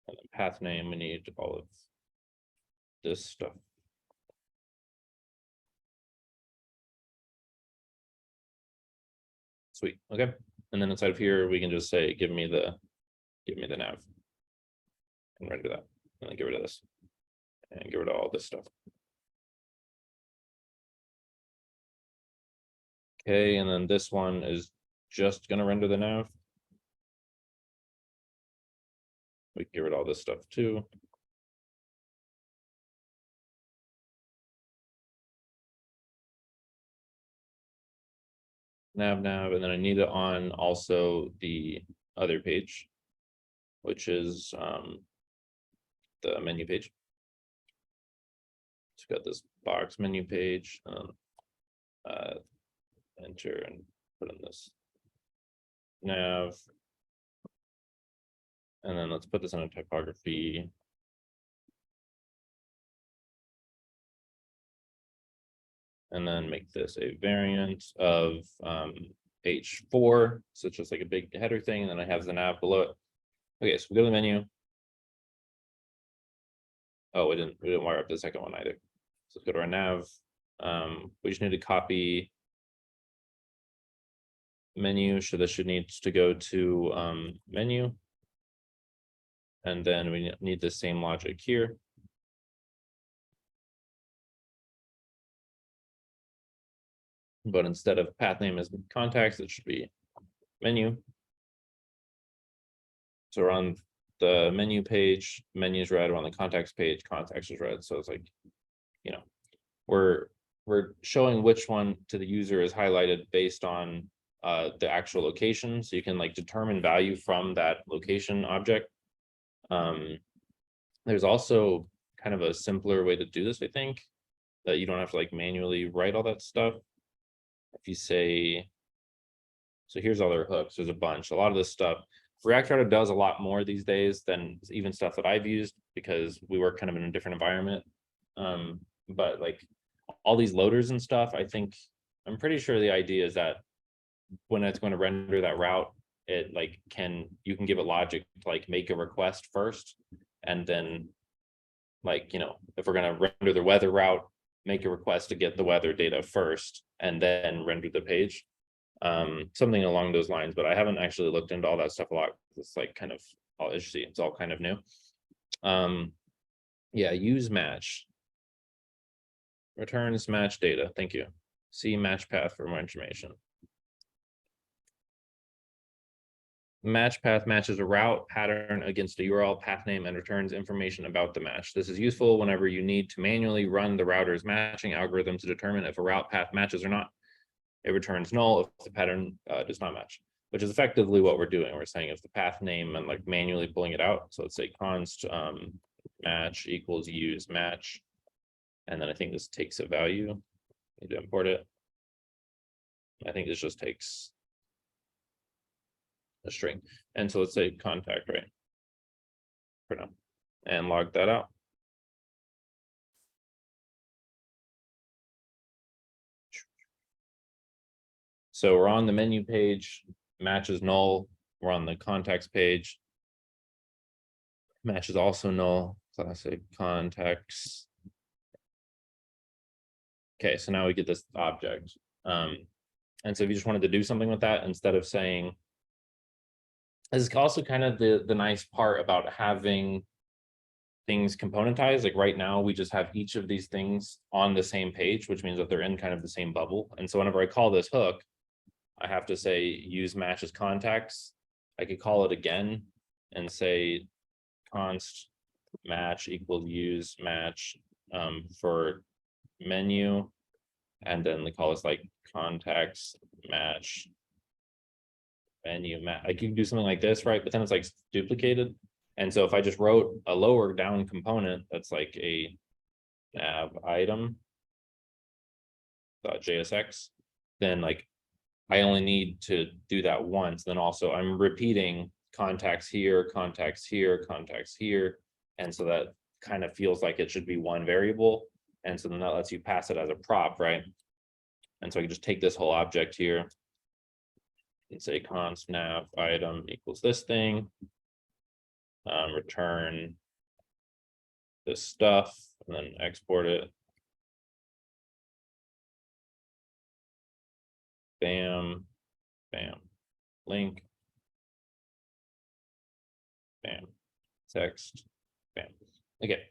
and then path name. We need all of this stuff. Sweet. Okay. And then inside of here, we can just say, give me the nav, and render that, and then get rid of this, and get rid of all this stuff. Okay, and then this one is just gonna render the nav. We can get rid of all this stuff too. Nav, and then I need it on also the other page, which is the menu page. It's got this box menu page, enter and put in this nav, and then let's put this in a typography. And then make this a variant of H4, so it's just like a big header thing, and then I have the nav below it. Okay, so we go to the menu. Oh, we didn't wire up the second one either. So let's go to our nav. We just need to copy menu, so this should need to go to menu. And then we need the same logic here. But instead of path name as contacts, it should be menu. So we're on the menu page, menu is red. We're on the contacts page, contacts is red. So it's like, you know, we're showing which one to the user is highlighted based on the actual location. So you can like determine value from that location object. There's also kind of a simpler way to do this, I think, that you don't have to like manually write all that stuff. If you say, so here's all their hooks, there's a bunch, a lot of this stuff. React Router does a lot more these days than even stuff that I've used because we work kind of in a different environment. But like all these loaders and stuff, I'm pretty sure the idea is that when it's going to render that route, it like you can give it logic to like make a request first, and then like, you know, if we're going to render the weather route, make a request to get the weather data first and then render the page. Something along those lines, but I haven't actually looked into all that stuff a lot. It's like kind of all interesting. It's all kind of new. Yeah, use match. Returns match data. Thank you. See match path for more information. Match path matches a route pattern against a URL path name and returns information about the match. This is useful whenever you need to manually run the router's matching algorithm to determine if a route path matches or not. It returns null if the pattern does not match, which is effectively what we're doing. We're saying if the path name and like manually pulling it out. So let's say const match equals use match. And then I think this takes a value. Need to import it. I think this just takes a string. And so let's say contact, right? For now. And log that out. So we're on the menu page, match is null. We're on the contacts page. Match is also null, classic contacts. Okay, so now we get this object. And so if you just wanted to do something with that, instead of saying, this is also kind of the nice part about having things componentized. Like right now, we just have each of these things on the same page, which means that they're in kind of the same bubble. And so whenever I call this hook, I have to say use match as contacts. I could call it again and say const match equals use match for menu, and then they call this like contacts match menu match. I can do something like this, right? But then it's like duplicated. And so if I just wrote a lower down component that's like a nav item .jsx, then like I only need to do that once. Then also I'm repeating contacts here, contacts here, contacts here. And so that kind of feels like it should be one variable. And so then that lets you pass it as a prop, right? And so I can just take this whole object here and say const nav item equals this thing, return this stuff, and then export it. Bam, bam, link, bam, text, bam. Okay,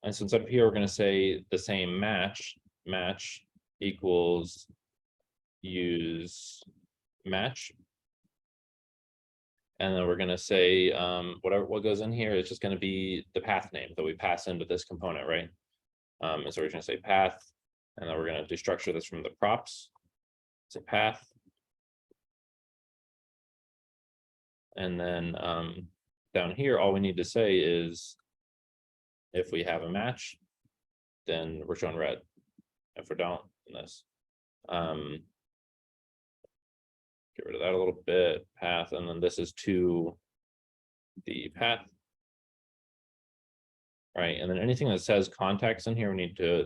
and so instead of here, we're going to say the same match equals use match. And then we're going to say what goes in here is just going to be the path name that we pass into this component, right? And so we're going to say path, and then we're going to destructure this from the props. It's a path. And then down here, all we need to say is if we have a match, then we're showing red. If we don't, then this. Get rid of that a little bit, path, and then this is to the path. Right, and then anything that says contacts in here, we need to,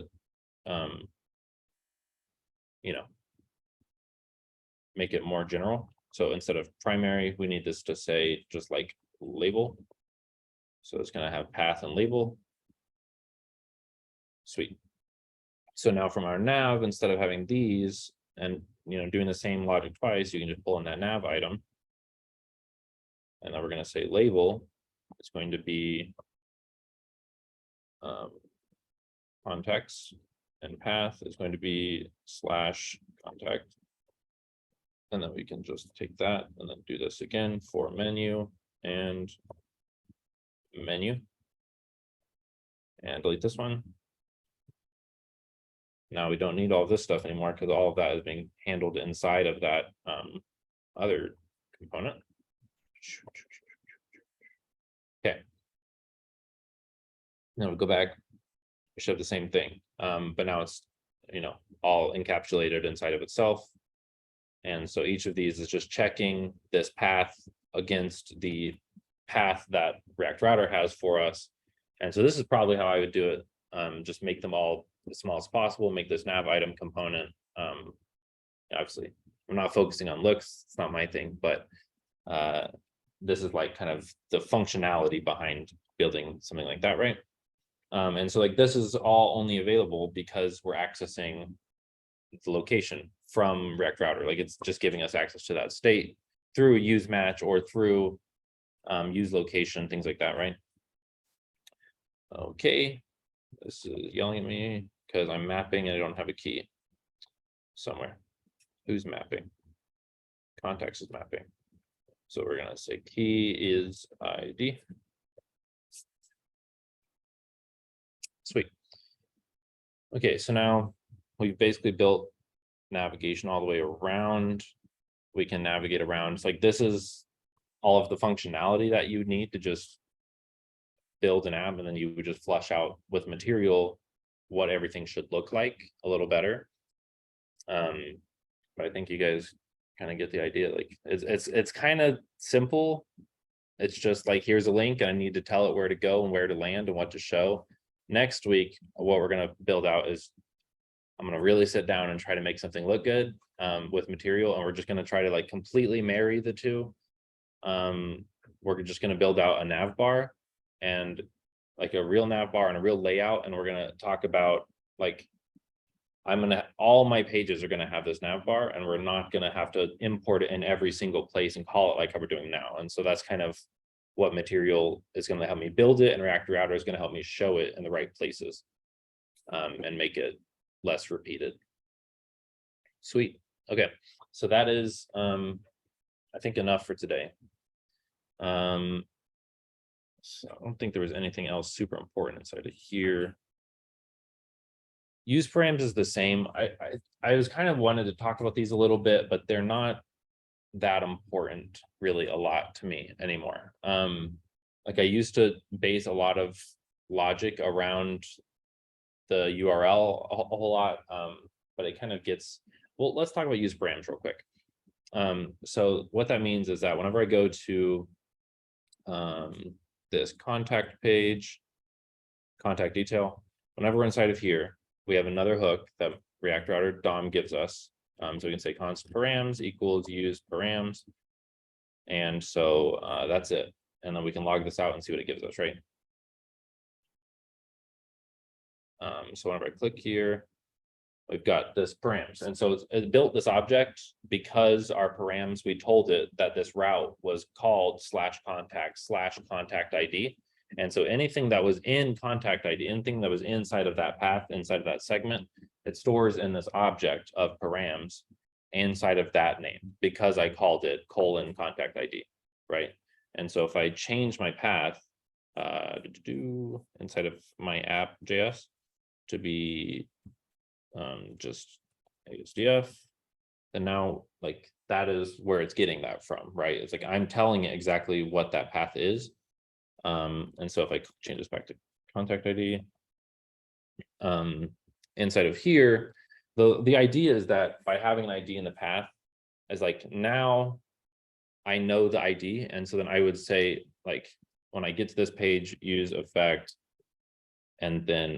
make it more general. So instead of primary, we need this to say just like label. So it's going to have path and label. Sweet. So now from our nav, instead of having these and doing the same logic twice, you can just pull in that nav item. And then we're going to say label. It's going to be context, and path is going to be /contact. And then we can just take that and then do this again for menu and menu. And delete this one. Now we don't need all of this stuff anymore because all of that is being handled inside of that other component. Okay. Now we go back, we should have the same thing, but now it's all encapsulated inside of itself. And so each of these is just checking this path against the path that React Router has for us. And so this is probably how I would do it. Just make them all as small as possible, make this nav item component. Obviously, I'm not focusing on looks, it's not my thing, but this is like kind of the functionality behind building something like that, right? And so like this is all only available because we're accessing the location from React Router. Like it's just giving us access to that state through use match or through use location, things like that, right? Okay, this is yelling at me because I'm mapping and I don't have a key somewhere. Who's mapping? Context is mapping. So we're gonna say key is ID. Sweet. Okay, so now we've basically built navigation all the way around. We can navigate around. It's like this is all of the functionality that you need to just build an app, and then you would just flush out with material what everything should look like a little better. But I think you guys kind of get the idea. Like it's kind of simple. It's just like, here's a link and I need to tell it where to go and where to land and what to show. Next week, what we're going to build out is I'm going to really sit down and try to make something look good with material. And we're just going to try to like completely marry the two. We're just going to build out a nav bar and like a real nav bar and a real layout. And we're going to talk about like, all my pages are going to have this nav bar, and we're not going to have to import it in every single place and call it like how we're doing now. And so that's kind of what material is going to help me build it, and React Router is going to help me show it in the right places and make it less repeated. Sweet. Okay, so that is I think enough for today. So I don't think there was anything else super important inside of here. Use params is the same. I was kind of wanted to talk about these a little bit, but they're not that important really a lot to me anymore. Like I used to base a lot of logic around the URL a whole lot, but it kind of gets, well, let's talk about use params real quick. So what that means is that whenever I go to this contact page, contact detail, whenever we're inside of here, we have another hook that React Router DOM gives us. So we can say const params equals use params. And so that's it. And then we can log this out and see what it gives us, right? So whenever I click here, we've got this params. And so it built this object because our params, we told it that this route was called /contact ID. And so anything that was in contact ID, anything that was inside of that path, inside of that segment, it stores in this object of params inside of that name because I called it :contact ID, right? And so if I change my path inside of my app.js to be just ASDF, and now like that is where it's getting that from, right? It's like I'm telling it exactly what that path is. And so if I change this back to contact ID, inside of here, the idea is that by having an ID in the path is like, now I know the ID. And so then I would say, like, when I get to this page, use effect, and then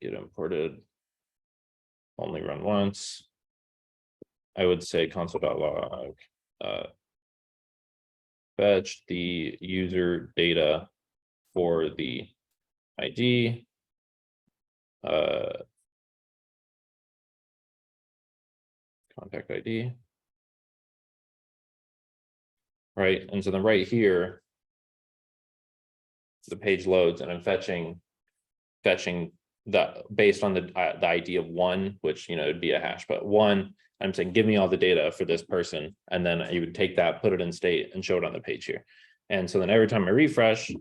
get imported, only run once. I would say console.log fetch the user data for the ID, contact ID, right? And so then right here, the page loads, and I'm fetching that based on the ID of 1, which, you know, it'd be a hash, but 1, I'm saying, give me all the data for this person. And then you would take that, put it in state, and show it on the page here. And so then every time I refresh,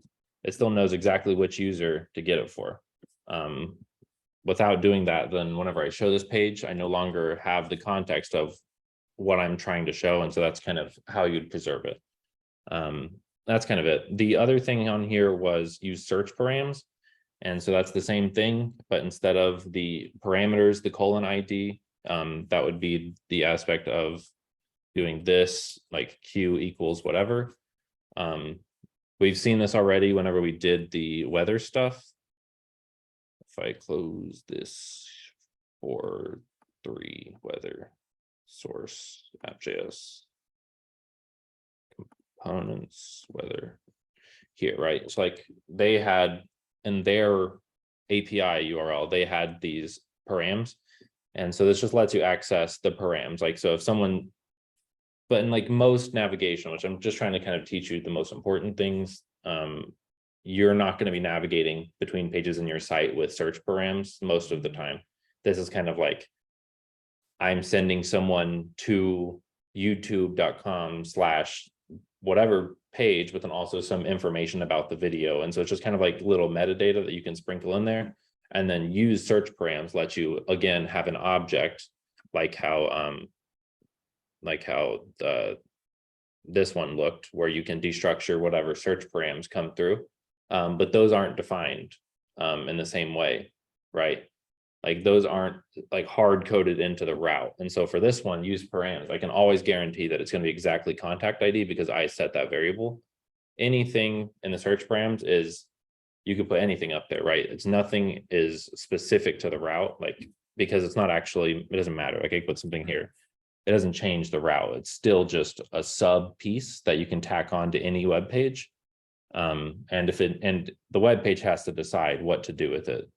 it still knows exactly which user to get it for. Without doing that, then whenever I show this page, I no longer have the context of what I'm trying to show. And so that's kind of how you'd preserve it. That's kind of it. The other thing on here was use search params. And so that's the same thing, but instead of the parameters, the :ID, that would be the aspect of doing this, like Q equals whatever. We've seen this already whenever we did the weather stuff. If I close this for 3 weather source app.js components weather, here, right? It's like they had in their API URL, they had these params. And so this just lets you access the params. Like, so if someone, but in like most navigation, which I'm just trying to kind of teach you the most important things, you're not going to be navigating between pages in your site with search params most of the time. This is kind of like, I'm sending someone to youtube.com/ whatever page, but then also some information about the video. And so it's just kind of like little metadata that you can sprinkle in there, and then use search params let you again have an object like how this one looked, where you can destructure whatever search params come through. But those aren't defined in the same way, right? Like those aren't like hard coded into the route. And so for this one, use params. I can always guarantee that it's going to be exactly contact ID because I set that variable. Anything in the search params is, you could put anything up there, right? It's nothing is specific to the route, like, because it's not actually, it doesn't matter. Like I put something here, it doesn't change the route. It's still just a sub piece that you can tack on to any web page. And the web page has to decide what to do with it.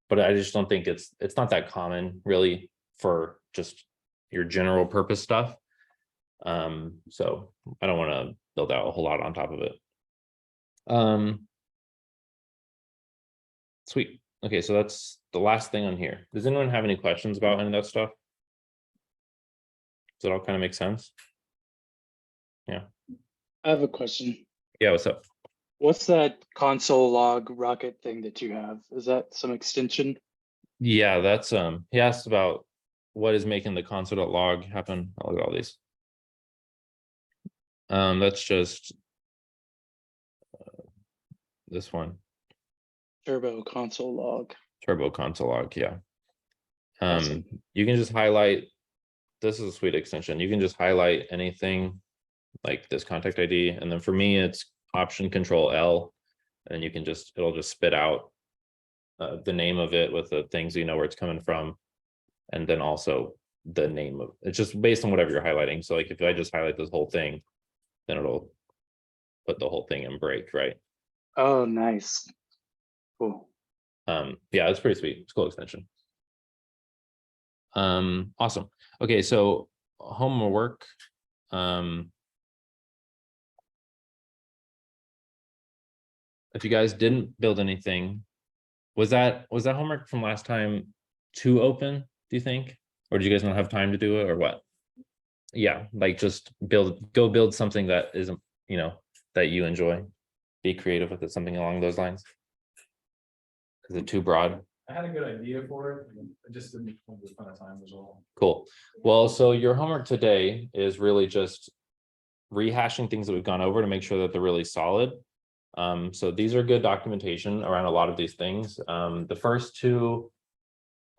But I just don't think it's not that common really for just your general purpose stuff. So I don't want to build out a whole lot on top of it. Sweet. Okay, so that's the last thing on here. Does anyone have any questions about any of that stuff? Does it all kind of make sense? I have a question. Yeah, what's up? What's that console log rocket thing that you have? Is that some extension? Yeah, that's he asked about what is making the console.log happen. I'll look at all these. That's just this one, Turbo console log. turbo console log. Yeah. Awesome. You can just highlight, this is a sweet extension. You can just highlight anything like this contact ID. And then for me, it's Option Control L, and you can just, it'll just spit out the name of it with the things you know where it's coming from. And then also the name of, it's just based on whatever you're highlighting. So like if I just highlight this whole thing, then it'll put the whole thing in break, right? Oh, nice. Cool. Yeah, it's pretty sweet. It's a cool extension. Awesome. Okay, so homework. If you guys didn't build anything, was that homework from last time too open, do you think? Or do you guys not have time to do it, or what? Yeah, like just go build something that isn't, you know, that you enjoy. Be creative with it, something along those lines. Is it too broad? I had a good idea for it, I just didn't want to spend time was all. Cool. Well, so your homework today is really just rehashing things that we've gone over to make sure that they're really solid. So these are good documentation around a lot of these things. The first two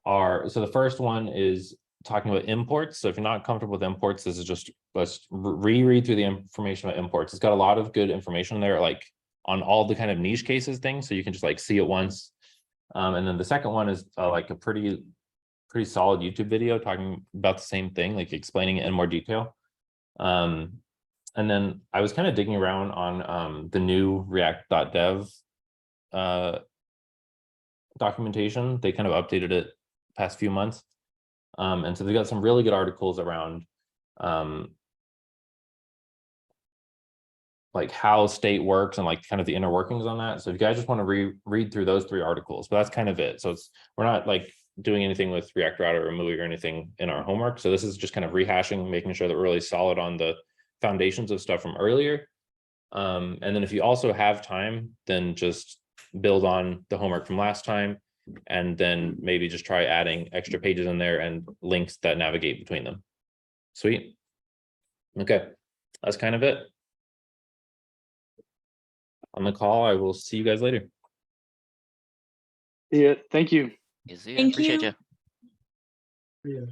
are, so the first one is talking about imports. So if you're not comfortable with imports, this is just, let's reread through the information about imports. It's got a lot of good information there, like on all the kind of niche cases things, so you can just like see it once. And then the second one is like a pretty solid YouTube video talking about the same thing, like explaining it in more detail. And then I was kind of digging around on the new react.dev documentation. They kind of updated it past few months. And so they've got some really good articles around like how state works and like kind of the inner workings on that. So if you guys just want to read through those 3 articles, but that's kind of it. So we're not like doing anything with React Router or MUI or anything in our homework. So this is just kind of rehashing, making sure that we're really solid on the foundations of stuff from earlier. And then if you also have time, then just build on the homework from last time, and then maybe just try adding extra pages in there and links that navigate between them. Sweet. Okay, that's kind of it. On the call, I will see you guys later. Yeah, thank you. Easy. Thank Appreciate you. you. Yeah.